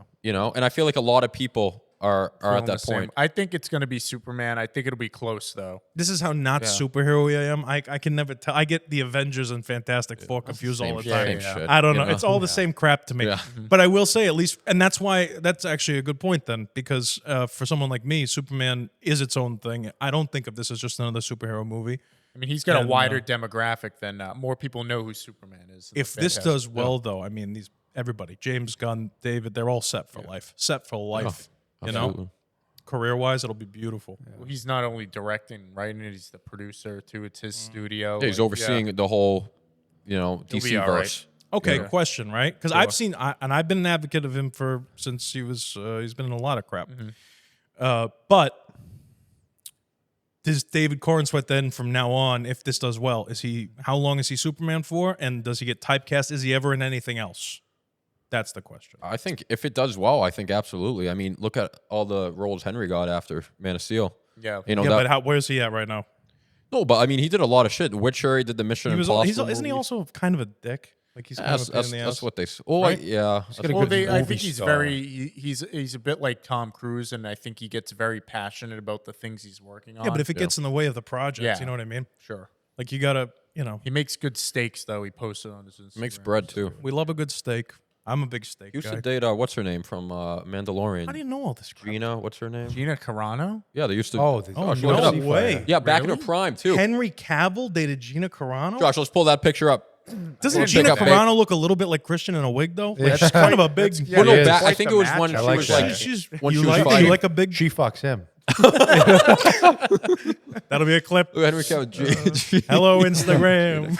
And I feel like a lot of people are at that same. point. I think it's going to be Superman. I think it'll be close though. This is how not superhero I am. I can never tell. I get the Avengers and Fantastic Four confused all the time. Shit, I don't know. It's all the same crap to me. Yeah. But I will say at least, and that's why that's actually a good point then, because for someone like me, Superman is its own thing. I don't think of this as just another superhero movie. I mean, he's got a wider demographic than more people know who Superman is. If this does well, though, I mean, everybody, James Gunn, David, they're all set for life. Set for life. You know, career-wise, it'll be beautiful. Well, he's not only directing, writing it, he's the producer too. It's his studio. Yeah, he's overseeing the whole, DC verse. Right. Okay, question, right? Because I've seen, and I've been an advocate of him since he's been in a lot of crap. But does David Cornsweet then, from now on, if this does well, how long is he Superman for, and does he get typecast? Is he ever in anything else? That's the question. I think if it does well, I think absolutely. I mean, look at all the roles Henry got after Man of Steel. Yeah. But where's he at right now? No, but I mean, he did a lot of shit. The Witcher, he did the Mission Impossible. Isn't he also kind of a dick? Like he's kind of a pain in the ass. That's what they. Oh, right? Yeah. I think he's he's a bit like Tom Cruise, and I think he gets very passionate about the things he's working on. Yeah, but if it gets in the way of the project, you know what I mean? Sure. Like you gotta, He makes good steaks, though. He posted on his Instagram. He makes bread too. We love a good steak. I'm a big steak He used guy. to date what's her name from Mandalorian? How do you know all this crap? Gina, what's her name? Gina Carano? Yeah, they used to. no way. Yeah, back in her prime too. Henry Cavill dated Gina Carano? Josh, let's pull that picture up. Doesn't Gina Carano look a little bit like Christian in a wig though? Like she's kind of a big. I think it was when she was like. When she was fighting. You like a big? She fucks him. That'll be a clip. Henry Cavill. Hello, Instagram.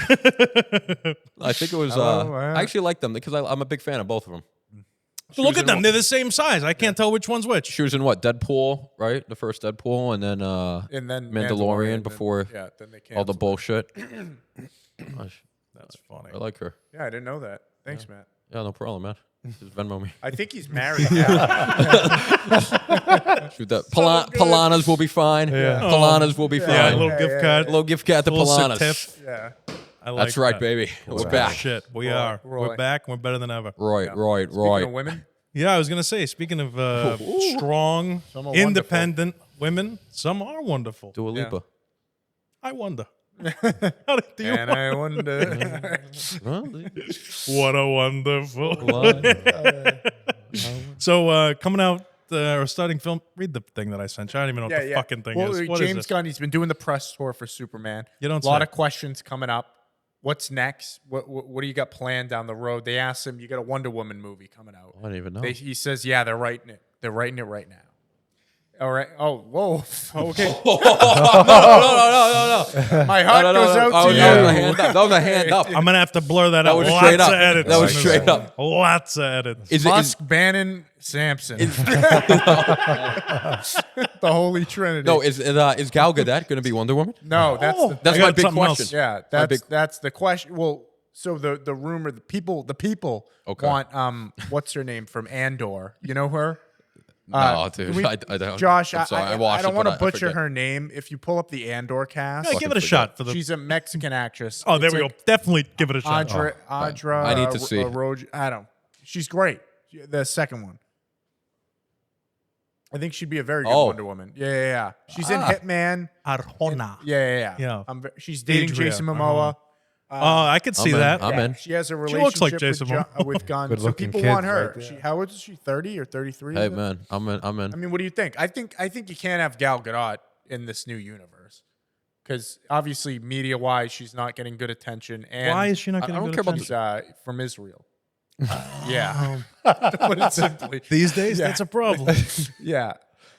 I think it was. I actually like them because I'm a big fan of both of them. Look at them; they're the same size. I can't tell which one's which. She was in what? Deadpool, right? The first Deadpool, and then Mandalorian before then they all the bullshit. That's funny. I like her. Yeah, I didn't know that. Thanks, Matt. Yeah, no problem, man. Just Venmo me. I think he's married now. Shoot that. Palanas will be fine. Yeah. Palanas will be fine. Yeah, a little gift card. Little gift card to Palanas. Yeah. I like That's right, that. baby. We're back. Shit, we are. Roy. We're back. We're better than ever. Right. Speaking of women, Yeah, I was gonna say. Speaking of strong, Some are independent women, some are wonderful. Dua Lipa. I wonder. and I wonder. What a wonderful. So coming out or starting film. Read the thing that I sent you. I don't even know what the fucking thing is. What James is Gunn, he's been doing the press tour for Superman. You don't a lot say. of questions coming up. What's next? What do you got planned down the road? They asked him, you got a Wonder Woman movie coming out. I don't even know. He says, yeah, they're writing it. They're writing it right now. All right. Oh, whoa. Okay. No. My heart goes out to you. That was a hand up. I'm gonna have to blur that out. was Lots straight up. of edits. That was straight up. Lots of edits. Musk, Bannon, Sampson. The Holy Trinity. No, is Gal Gadot going to be Wonder Woman? No, that's Oh, the That's I my got big something question. else. Yeah, that's the question. Well, so the rumor, the people want what's her name from Andor? You know her? No, dude. I don't. Josh, I'm sorry. I watched don't it, want to but I butcher forget. her name. If you pull up the Andor cast, Yeah, give it a shot for the. she's a Mexican actress. Oh, there It's we go. like Definitely give it a shot. Adria. I need to see. I don't. She's great. The second one. I think she'd be a very good Wonder Woman. Yeah. She's in Hitman. Arjona. Yeah. She's dating Adria Jason Momoa. I could see that. I'm in. She has a She relationship looks like Jason with Gunn. So Good-looking people kid want her. right there. How old is she? 30 or 33? Hey, man. I'm in. I mean, what do you think? I think you can't have Gal Gadot in this new universe because obviously, media-wise, she's not getting good attention. And Why is she not I getting don't good care about attention? she's from Israel. Yeah, to put it simply. These days, that's a problem. Yeah,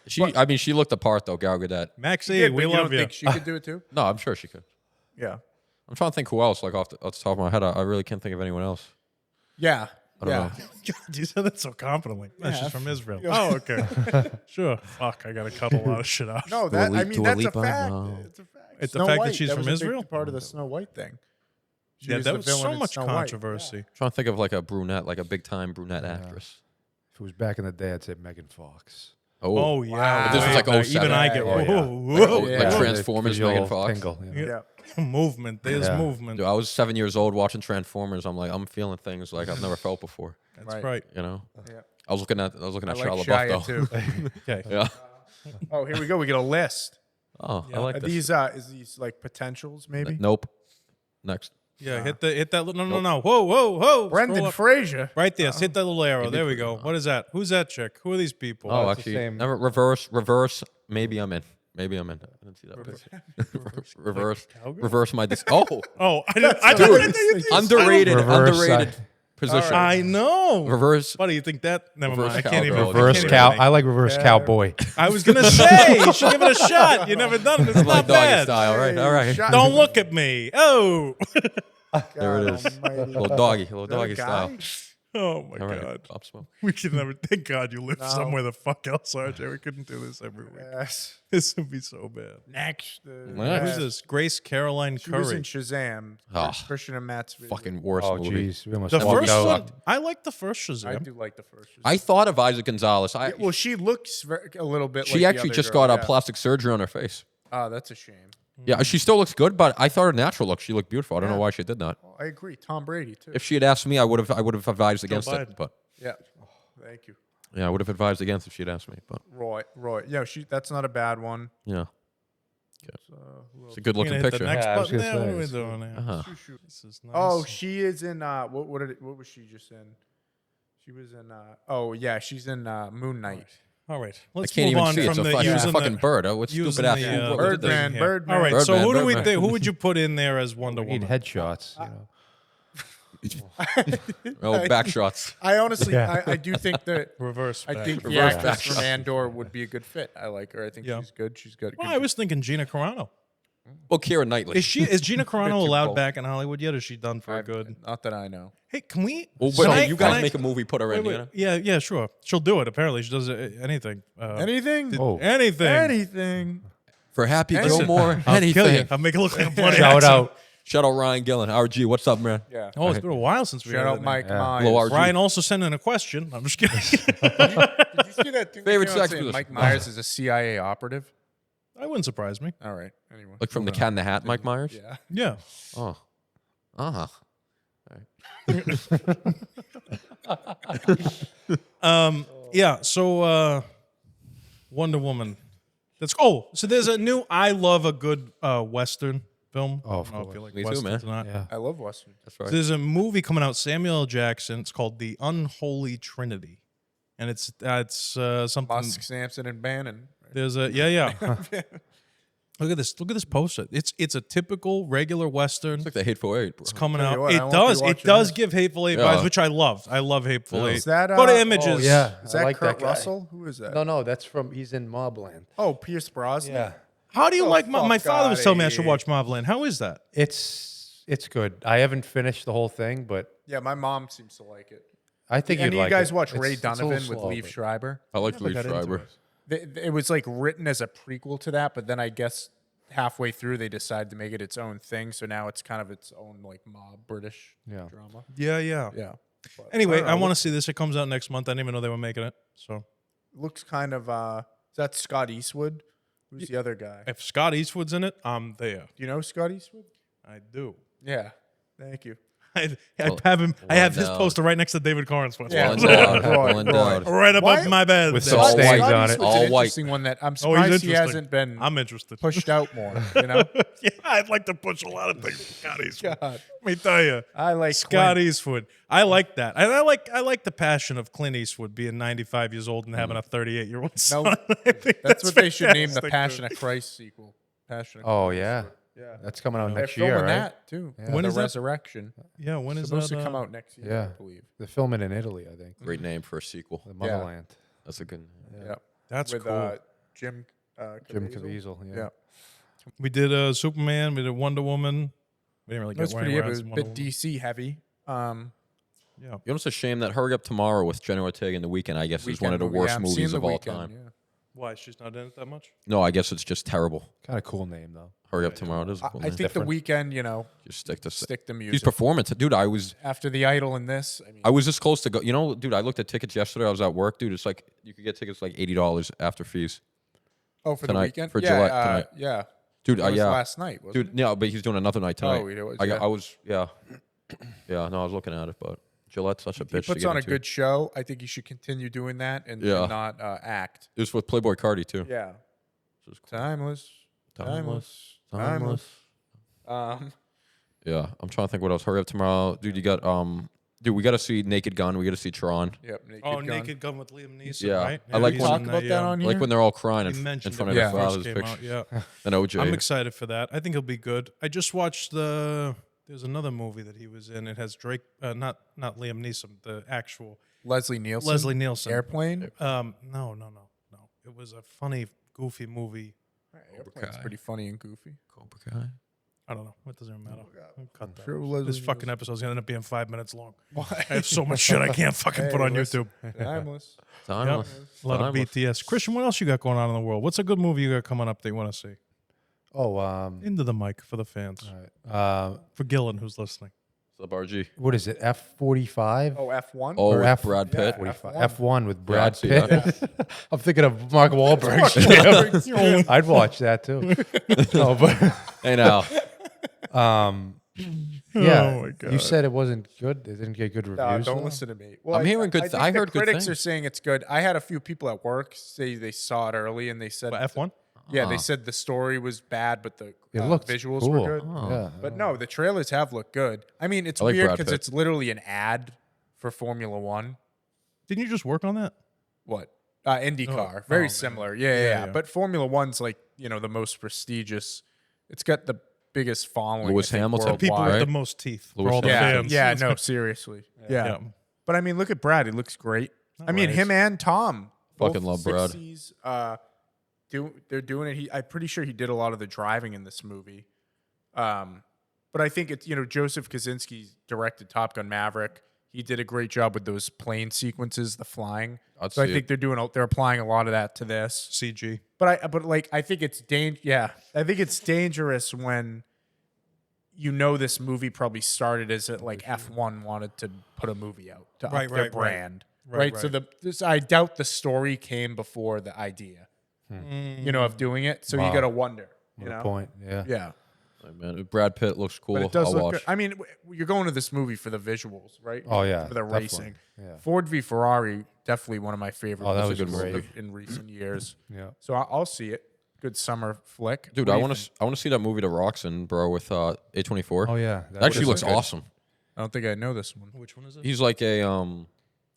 She looked the part though, Gal Gadot. Maxie, But we you love don't you. think she could do it too? No, I'm sure she could. Yeah, I'm trying to think who else. Like off the top of my head, I really can't think of anyone else. yeah. I don't know. God, you said that so confidently. No, Yeah. she's from Israel. Oh, okay. Sure. Fuck, I gotta cut a lot of shit out. No, that's a Lipa, fact. no. It's a fact. It's the Snow fact that White, she's from was a big Israel? part of the Snow White thing. She Yeah, was that the was villain so in much Snow White. controversy. I'm trying to think of like a brunette, like a big time brunette actress. If it was back in the day, I'd say Megan Fox. Oh, yeah. But this was like Way back. 07. Even I get Yeah, yeah. whoa. Yeah. Like Transformers, Visual Megan Fox. tingle, yeah. Yeah. Movement. There's Yeah. movement. Dude, I was 7 years old watching Transformers. I'm feeling things like I've never felt before. That's right. You know. Yeah. I was looking at Shia like LaBeouf Shia though. too. Okay. Yeah. Oh, here we go. We get a list. Oh, I like Are this. these like potentials maybe? Nope. Next. Yeah, hit that. No. Whoa. Brendan Scroll up. Fraser. Right there. Hit that little arrow. Maybe There we put go. it on. What is that? Who's that chick? Who are these people? Oh, it's the actually, same. never reverse. Maybe I'm in. I didn't see that. Reverse my. Oh, I didn't. Underrated position. I know. Reverse. What do you think that? Never Reverse mind. I can't even. cowgirl. Reverse cow. I like reverse cowboy. I was gonna say you should give it a shot. You never done it. It's Like not doggy bad. style, right? All right. Shot. Don't look at me. Oh. There it is. Almighty. Little doggy Guy? style. Oh my All right. God. Pop smoke. We could never. Thank God you live No. somewhere the fuck else, RJ. We couldn't do this every week. Yes. This would be so bad. Next. Next. Who's this? Grace Caroline She was in Curry. Shazam. Ah. Christian and Matt's video. Fucking worst Oh, movie. jeez. We almost The walked first out. one, I like the first I Shazam. do like the first Shazam. I thought of Isaac Gonzalez. Well, she looks a little bit like She the actually other just girl, got yeah. plastic surgery on her face. Oh, that's a shame. Yeah, she still looks good, but I thought her natural look, she looked beautiful. I don't know why she did that. Oh, I agree. Tom Brady too. If she had asked me, I would have advised against Biden. it. But Yeah. Oh, thank you. yeah, I would have advised against if she'd asked me. But Roy. Yeah, that's not a bad one. yeah, Who it's else? a good We're looking gonna hit picture. the next Yeah, I was button gonna there. What say, are we it's doing here? Uh-huh. This is nice. Oh, she is in what was she just in? She was in she's in Moon Knight. All right. I Let's can't move even on see it. from It's a the fucking, using fucking the, bird. Oh, what using stupid ass. the, Who did this? Birdman. Birdman. All right. So Birdman, who do we Birdman. think? Who would you put in there as Wonder We need Woman? headshots. Oh, back shots. I honestly, Yeah. I do think that Reverse. I back. think the Reverse actress back from Andor would be a good fit. I like her. I think Yeah. she's good. She's good. Well, I was thinking Gina Carano. Well, Keira Knightley. Is Gina Carano Too allowed bold. back in Hollywood yet? Or is she done for good? Not that I know. Hey, can we? Well, can I- you can guys I- make a movie, put her in. Wait, You know? yeah, sure. She'll do it. Apparently, she does anything. Anything? Oh. Anything. Anything. For Happy Listen, Gilmore, I'll kill you. anything. I'll make it look like a bloody Shout accent. out. Shout out Ryan Gillen. RG, what's up, man? Yeah. Oh, it's been a while since we Shout had out that Mike name. Myers. Hello, RG. Ryan also sent in a question. I'm just kidding. Did you see that thing? Favorite that came out sex saying position? Mike Myers is a CIA operative. That wouldn't surprise me. All right. Anyway. Like from the Cat in the Hat, Mike Myers? Yeah. Yeah. Oh. Uh-huh. Yeah. So, Wonder Woman. So there's a new. I love a good Western film. Oh, of I don't know if you course. like Me too, Westerns man. or not. Yeah. I love Western. That's right. There's a movie coming out. Samuel L. Jackson. It's called The Unholy Trinity, and it's something. Musk, Sampson, and Bannon. There's a yeah. Look at this poster. It's a typical regular Western. It's like the Hateful Eight, bro. It's coming Tell you out. what, I It won't be does. It watching does this. give Hateful Eight Yeah. vibes, which I love. I love Hateful Yeah. Eight. Is that Go to oh, Images. yeah. Is I that like Kurt that guy. Russell? Who is that? No, that's from. He's in Mobland. Oh, Pierce Brosnan. Yeah. How do you Oh, like my fuck father was outta telling me I should here. watch Mobland. How is that? It's good. I haven't finished the whole thing, but Yeah, my mom seems to like it. I think Any you'd of you like guys it. watch It's- Ray it's a little Donovan with slow, Liev but- Schreiber? I like Never Lee got into Schreiber. it. It was like written as a prequel to that, but then I guess halfway through they decided to make it its own thing. So now it's kind of its own like mob British Yeah. drama. Yeah. Yeah. But Anyway, don't I know, want to see this. It comes out next month. I didn't even know they were making it. So looks kind of is that Scott Eastwood? Who's the other guy? if Scott Eastwood's in it, I'm there. Do you know Scott Eastwood? I do. Yeah. Thank you. I Well, have him. I have his endowed. poster right next to David Corn's one. Yeah. Well endowed. Roy, Well endowed. Right above Why- my bed. With There. some all stains white. on it. Eastwood's All an white. interesting one that I'm Oh, he's surprised he interesting. hasn't been I'm interested. pushed out more. You know? Yeah, I'd like to push a lot of things. Scott Eastwood. God. Let me tell you. I like Scott Clint. Eastwood. I like that. And I like the passion of Clint Eastwood being 95 years old and having a 38-year-old son. No, I think that's what they should name the fantastic, Passion dude. of Christ sequel. Passion of Oh Christ. yeah, Yeah. that's coming out They're next year, filming right? that too. Yeah. When the is that? Resurrection. Yeah, when is Supposed that? to come out next year, Yeah. I believe. They're filming in Italy, I think. Great name for a sequel. The Motherland. That's a good name. Yeah. That's With cool. Jim Jim Caviezel. Caviezel. Yeah. Yeah. We did Superman. We did Wonder Woman. We didn't really get That's pretty good. anywhere It was else a in bit Wonder Woman. DC heavy. Yeah. You know, it's a shame that Hurry Up Tomorrow with Jenna Ortega in The Weeknd, I guess, is one of the Weekend movie. worst Yeah, I'm seeing movies The of all Weekend, time. yeah. Why? She's not in it that much? No, I guess it's just terrible. Kind of cool name though. Hurry Up Tomorrow. It is a cool I name. think The Different. Weekend, you know, Just stick to stick the His music. performance. Dude, I was After The Idol and this, I mean, this close to go. You know, dude, I looked at tickets yesterday. I was at work, dude. It's like you could get tickets like $80 after fees. oh, for tonight- The Weekend? for yeah, Gillette tonight. Yeah. Dude, It was yeah. last night, wasn't Dude, yeah, but he's doing another night tonight. Oh, it was, I yeah. was, yeah. Yeah, no, I was looking at it, but Gillette's such a bitch. He puts on a good show. I think he should continue doing that and not act. It was with Playboy Cardi too. Yeah. Cool. Timeless. Yeah, I'm trying to think what else. Hurry up tomorrow, dude. You got dude. We got to see Naked Gun. We got to see Tron. Yep. Naked Gun with Liam Neeson. Yeah, right? I like he's talk in about that on here. like when they're all crying in mentioned front of it their when it father's first came picture. out, yeah. And OJ. I'm excited for that. I think he'll be good. I just watched there's another movie that he was in. It has Drake, not Liam Neeson, the actual Leslie Nielsen. Leslie Nielsen. Airplane. No. It was a funny, goofy movie. Airplane's pretty funny and goofy. Cobra Kai. I don't know. It doesn't matter. Cut that. Sure, This fucking episode's gonna end up being 5 minutes long. Why? I have so much shit I can't fucking put on YouTube. Timeless. Yep. A lot of BTS. Christian, what else you got going on in the world? What's a good movie you got coming up that you want to see? Into the mic for the fans. For Gillen, who's listening. What's up, RG? What is it? F45? Oh, F1. Oh, Or with Brad Pitt. F1 with Brad see Pitt. that. I'm thinking of Mark Wahlberg. I'd watch that too. No, but Hey now. yeah, Oh my God. you said it wasn't good. It didn't get good reviews. Don't though? listen to me. Well, I'm hearing good. I think I the heard good critics things. are saying it's good. I had a few people at work say they saw it early and they said F1? Yeah, they said the story was bad, but the It looked visuals cool. were good. Yeah. But no, the trailers have looked good. I mean, it's I like weird Brad because Pitt. it's literally an ad for Formula One. Didn't you just work on that? What? IndyCar. Very man. similar. Yeah. yeah. But Formula One's like, the most prestigious. It's got the biggest following. Lewis I think, Hamilton. worldwide. People with Right? the most teeth. Lewis For all the Hamilton. fans. Yeah, no, seriously. Yeah. Yeah. But I mean, look at Brad. He looks great. I mean, Right. him and Tom. Fucking both love Brad. 60s, they're doing it. I'm pretty sure he did a lot of the driving in this movie. But I think it's, Joseph Kosinski directed Top Gun Maverick. He did a great job with those plane sequences, the flying. I'd So I see think they're applying a lot of that to this. CG. But I think it's I think it's dangerous when this movie probably started as like F1 wanted to put a movie out to up their brand. Right. So I doubt the story came before the idea. Of doing it. So you got to wonder. What a point. Yeah. Yeah. Hey, man, if Brad Pitt looks cool. But it does I'll look watch. good. I mean, you're going to this movie for the visuals, right? Oh, yeah, For the definitely. racing. Yeah. Ford v Ferrari, definitely one of my favorite Oh, that movies was great. in recent years. Yeah. So I'll see it. Good summer flick. Dude, What I do you want think? to see that movie The Rock's in, bro, with A24. Oh yeah. That actually looks good. awesome. I don't think I know this one. Which one is it? He's like a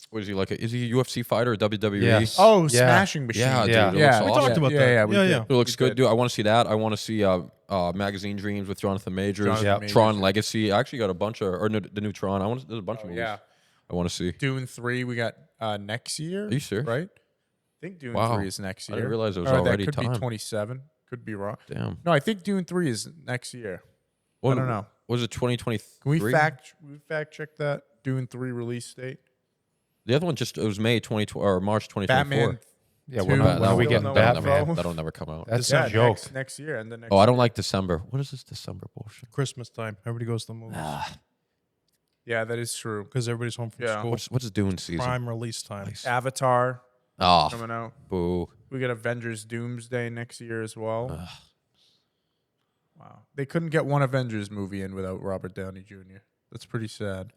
what is he like? Is he a UFC fighter or WWE? Yes. Oh, Yeah. Smashing Machine. Yeah, dude, Yeah. it Yeah, looks we awesome. talked about that. Yeah, we Yeah, did. yeah. It looks We good, did. dude. I want to see that. I want to see Magazine Dreams with Jonathan Majors. Jonathan Majors, Tron yeah. Legacy. I actually got a bunch of the new Tron. There's a bunch of movies. Yeah. I want to see. Dune 3 we got next year. Are you serious? Right? I think Dune Wow. 3 is next I year. didn't realize it was Or already that could time. be 27. Could be wrong. Damn. No, I think Dune 3 is next year. What, don't know. Was it 2023? Can we fact check that Dune 3 release date? The other one it was May 2020 or March 2024. Batman. Yeah. 2, When are we still getting no Batman? info. That'll never come out. That's Yeah, a joke. next year and the next. Oh, I don't like December. What is this December bullshit? Christmas time. Everybody goes to the movies. Yeah, that is true. Because everybody's home from Yeah. school. What's Dune season? Prime release time. Avatar Oh, coming out. boo. We got Avengers Doomsday next year as well. Wow, they couldn't get one Avengers movie in without Robert Downey Jr. That's pretty sad.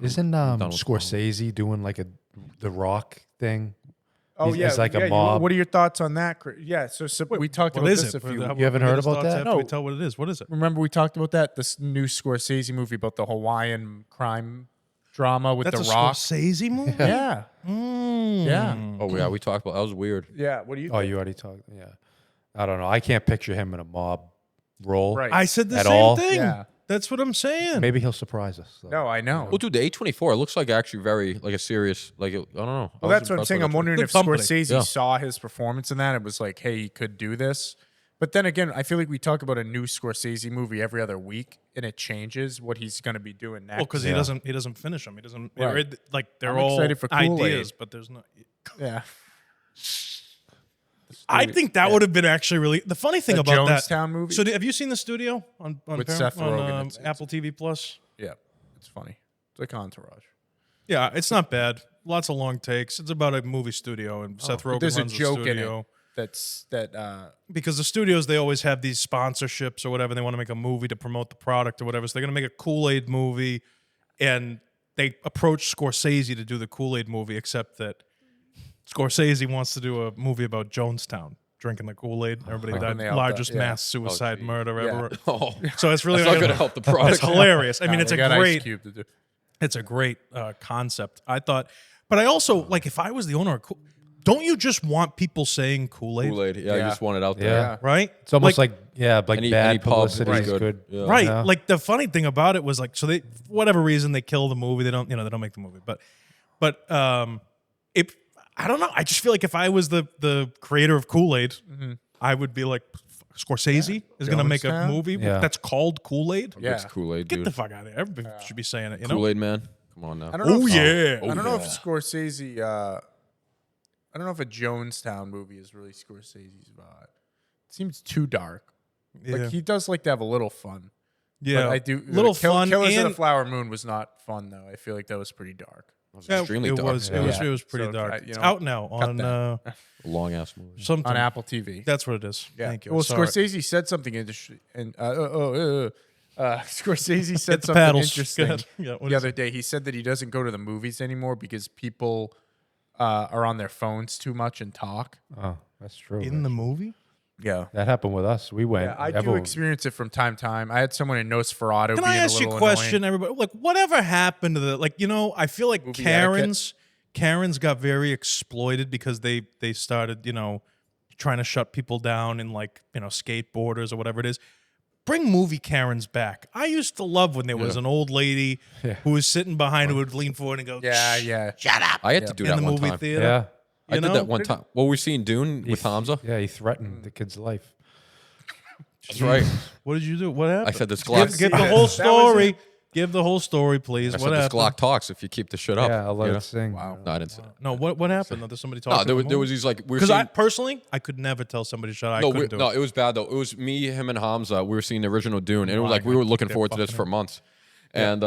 Isn't Donald Scorsese doing like The Rock thing? Oh He's- yeah, it's like a yeah, mob. What are your thoughts on that? Yeah, so we talked What about is this it? a few. You haven't heard about that? After we No. tell what it is. What is it? Remember we talked about that? This new Scorsese movie about the Hawaiian crime drama with That's The a Rock. Scorsese movie? Yeah, Mm. yeah, Oh yeah, we talked about that. Was weird. yeah. What do you? Oh, think? you already talked. Yeah. I don't know. I can't picture him in a mob role. Right. I said the At same all? thing. Yeah. That's what I'm saying. Maybe he'll surprise us. though. No, I know. Well, dude, the A24 it looks like actually very like a serious I don't know. Well, that's what I'm saying. I'm wondering Good if company. Scorsese Yeah. saw his performance in that. It was like, hey, he could do this. But then again, I feel like we talk about a new Scorsese movie every other week, and it changes what he's going to be doing next. Well, because Yeah. he doesn't finish them. He doesn't. Right. Like they're I'm all excited for Kool-Aid. ideas, but there's no. yeah, I think that would have been actually really. The funny thing The about Jonestown that movie? So have you seen the studio on With Paramount- Seth Rogen, on it's- Apple TV Plus? yeah, it's funny. It's like Entourage. Yeah, it's not bad. Lots of long takes. It's about a movie studio, and Seth But Rogen there's a runs joke the in studio. it that Because the studios, they always have these sponsorships or whatever. They want to make a movie to promote the product or whatever. So they're going to make a Kool-Aid movie, and they approached Scorsese to do the Kool-Aid movie, except that Scorsese wants to do a movie about Jonestown. Drinking the Kool-Aid, everybody died. Largest mass suicide murder ever. So it's really not going to help the product. It's hilarious. I mean, it's a great. Ice Cube to do. It's a great concept. I thought, but I also like if I was the owner of don't you just want people saying Kool-Aid? Kool-Aid, you just want it out there, right? It's almost like any bad pub publicity is is good. good. Right. Yeah. Like the funny thing about it was like, so they, for whatever reason, they kill the movie. They don't make the movie. But if I don't know, I just feel like if I was the creator of Kool-Aid, I would be like, Scorsese is going to make a movie that's called Kool-Aid. Yeah, it's Kool-Aid. Get dude. the fuck out of here. Everybody should be saying it. You know, Kool-Aid man. Come on now. I don't know I don't know if Scorsese. I don't know if a Jonestown movie is really Scorsese's vibe. It seems too dark. Yeah. Like he does like to have a little fun. Yeah, But I do. little fun. Killers of and the Flower Moon was not fun though. I feel like that was pretty dark. It was extremely dark. It was pretty So, dark. you it's know, out now on Long ass movie. something On Apple TV. That's what it is. Yeah. Thank you. Well, Sorry. Scorsese said something interesting, and Scorsese said Get the something paddles. interesting Go ahead. Yeah, what the is other day. He said that he doesn't go to the movies anymore because people are on their phones too much and talk. Oh, that's true. in the movie? Yeah. That happened with us. We went. Yeah, I do everyone- experience it from time to time. I had someone in Nosferatu. Can being I ask you a little question, annoying. everybody? Like, whatever happened to the I feel like Movie Karens got very exploited because they started, trying to shut people down in skateboarders or whatever it is. Bring movie Karens back. I used to love when there was an old lady who was sitting behind who would lean forward and go, Yeah. shut up. I had to do in that the one movie time. theater. Yeah. I did that one time. Well, we've seen Dune with Hamza. Yeah, he threatened the kid's life. That's right. What did you do? What happened? I said this Glock. Give the whole story. Give the whole story, please. I What said this happened? Glock talks if you keep the shit up. Yeah, I'll let you know? it sing. Wow. No, I didn't say that. No, what happened? There's somebody No, talking. there was these like we were Because I seeing. personally, I could never tell somebody to shut up. I No, couldn't do no, it. it was bad though. It was me, him, and Hamza. We were seeing the original Dune, and it was like we were looking forward to this for months. And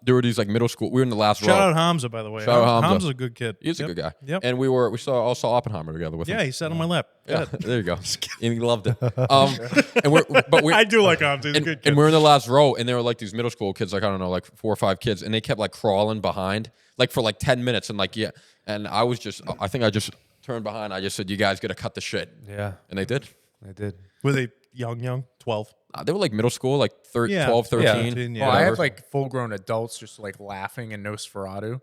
there were these like middle school. We were in the last row. Shout out Hamza, by the way. Shout out Hamza. Hamza's a good kid. He's a good guy. Yep. And we saw Oppenheimer together with him. Yeah, he sat on my lap. Yeah, there you go. And he loved it. And we're I do like Hamza. He's a good kid. and we're in the last row, and there were like these middle school kids, like I don't know, like 4 or 5 kids, and they kept like crawling behind, like for like 10 minutes, and like and I think I just turned behind. I just said, "You guys got to cut the shit," Yeah, and they did. they did. Were they young? 12. They were like middle school, like 12, 13. Yeah, 13, yeah. Well, I whatever. had like full-grown adults just like laughing in Nosferatu,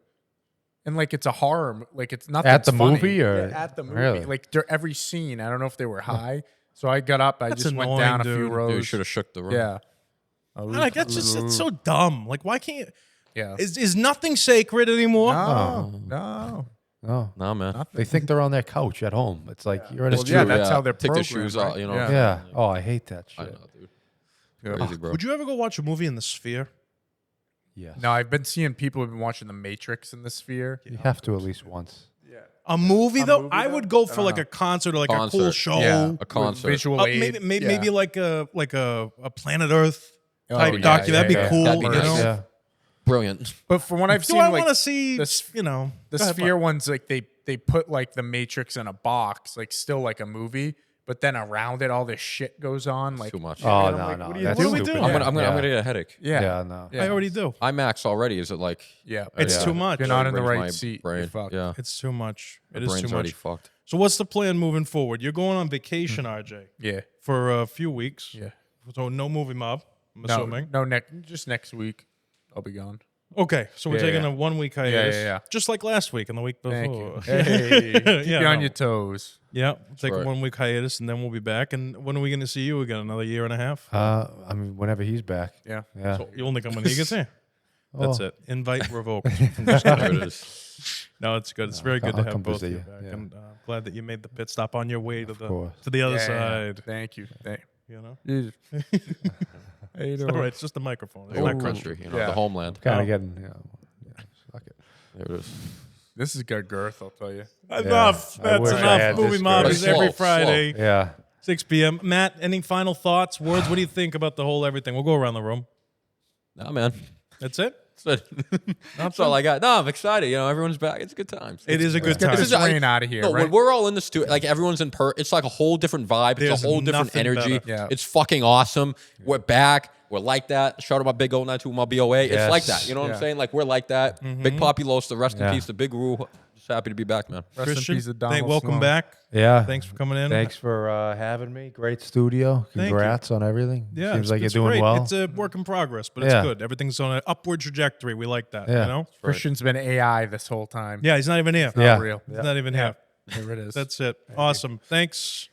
and like it's a horror. Like it's not At the funny. movie or- Yeah, at the movie. Really? Like every scene. I don't know if they were high, so I got up. I That's just went annoying, down a few dude. rows. You should have shook the room. Yeah. Like that's just it's so dumb. Like why can't Yeah. is nothing sacred anymore? No. Oh, No, man. they think they're on their couch at home. It's like you're in a Well, studio. yeah, that's how they're Take their programmed, shoes right? out, you know. Yeah. Yeah. Oh, I hate that I shit. know, dude. Yeah. Crazy, bro. Would you ever go watch a movie in the Sphere? Yes. No, I've been seeing people who've been watching The Matrix in the Sphere. You have to at least once. A movie though? movie, I though? would go I for don't like know. a concert or like a cool Concert. show. Yeah. A concert. Visual aid. Maybe like a Planet Earth Oh, type yeah, docu. yeah, That'd be yeah. cool. That'd be you nice. know? Yeah. Brilliant. But from what I've Do seen, I like want to see this- the the Go ahead, Sphere ones, like they put like the Matrix in a box, like still like a movie, but then around it all this shit goes on. Like Too much. Oh, And I'm no, like, no. what do you That's do? What do we stupid. do? I'm gonna Yeah. get a headache. yeah, Yeah, no. Yeah. I already do. IMAX already. Is it like yeah. It's Yeah. too much. You're not in the brings right my seat. brain. You're fucked. Yeah. It's too much. It My is brain's too already much. fucked. So what's the plan moving forward? You're going on vacation, RJ, Yeah. for a few weeks. Yeah. So no movie mob, I'm No, assuming. no, just next week, I'll be gone. Okay, so we're Yeah, taking yeah. a 1 week hiatus. yeah. Just like last week and the week before. Thank you. Hey, keep Yeah, you on no. your toes. Yeah, take right. a 1 week hiatus and then we'll be back. And when are we going to see you again? Another year and a half? I mean, whenever he's back. Yeah. Yeah. So you only come when he gets here. That's Oh. it. Invite revoked. I'm just kidding. There it is. No, it's good. It's very good to I'll have come both of visit you you, back. yeah. And glad that you made the pit stop on your way to course. the other Yeah. side. Thank you. You know, You. How you doing? all right. It's just the microphone. The old country, you know, Yeah. the homeland. Kind Oh. of getting, yeah, fuck it. There it is. This is good girth, I'll tell you. Enough. I That's wish I enough. had Movie this mob girl. is Slow, every Friday, Yeah. 6 p.m. Matt, any final thoughts, words? What do you think about the whole everything? We'll go around the room. Nah, man. That's it. That's all I got. No, I'm excited. You know, everyone's back. It's a good time. It is a good Get time. this rain out of here, No, right? when we're all in the studio, like everyone's in it's like a whole different vibe. There's it's a whole different nothing energy. better. Yeah. It's fucking awesome. We're back. We're like that. Shout out my big old 92 with my BOA. Yes. It's like that. You know what I'm saying? Like, we're like that. Big Poppy Los, the rest in peace, the Big Roo. Just happy to be back, man. Rest Christian, in peace of Donald welcome Sloan. back. Yeah. Thanks for coming in. Thanks for having me. Great studio. Congrats on everything. Yeah, Seems like you're it's doing great. well. It's a work in progress, but it's good. Everything's on an upward trajectory. We like that. Yeah. You know? Christian's been AI this whole time. Yeah, he's not even here. Not real. He's not even here. There it is. That's it. Awesome. Thanks.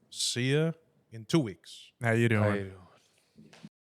See ya in 2 weeks. How you doing? How you doing?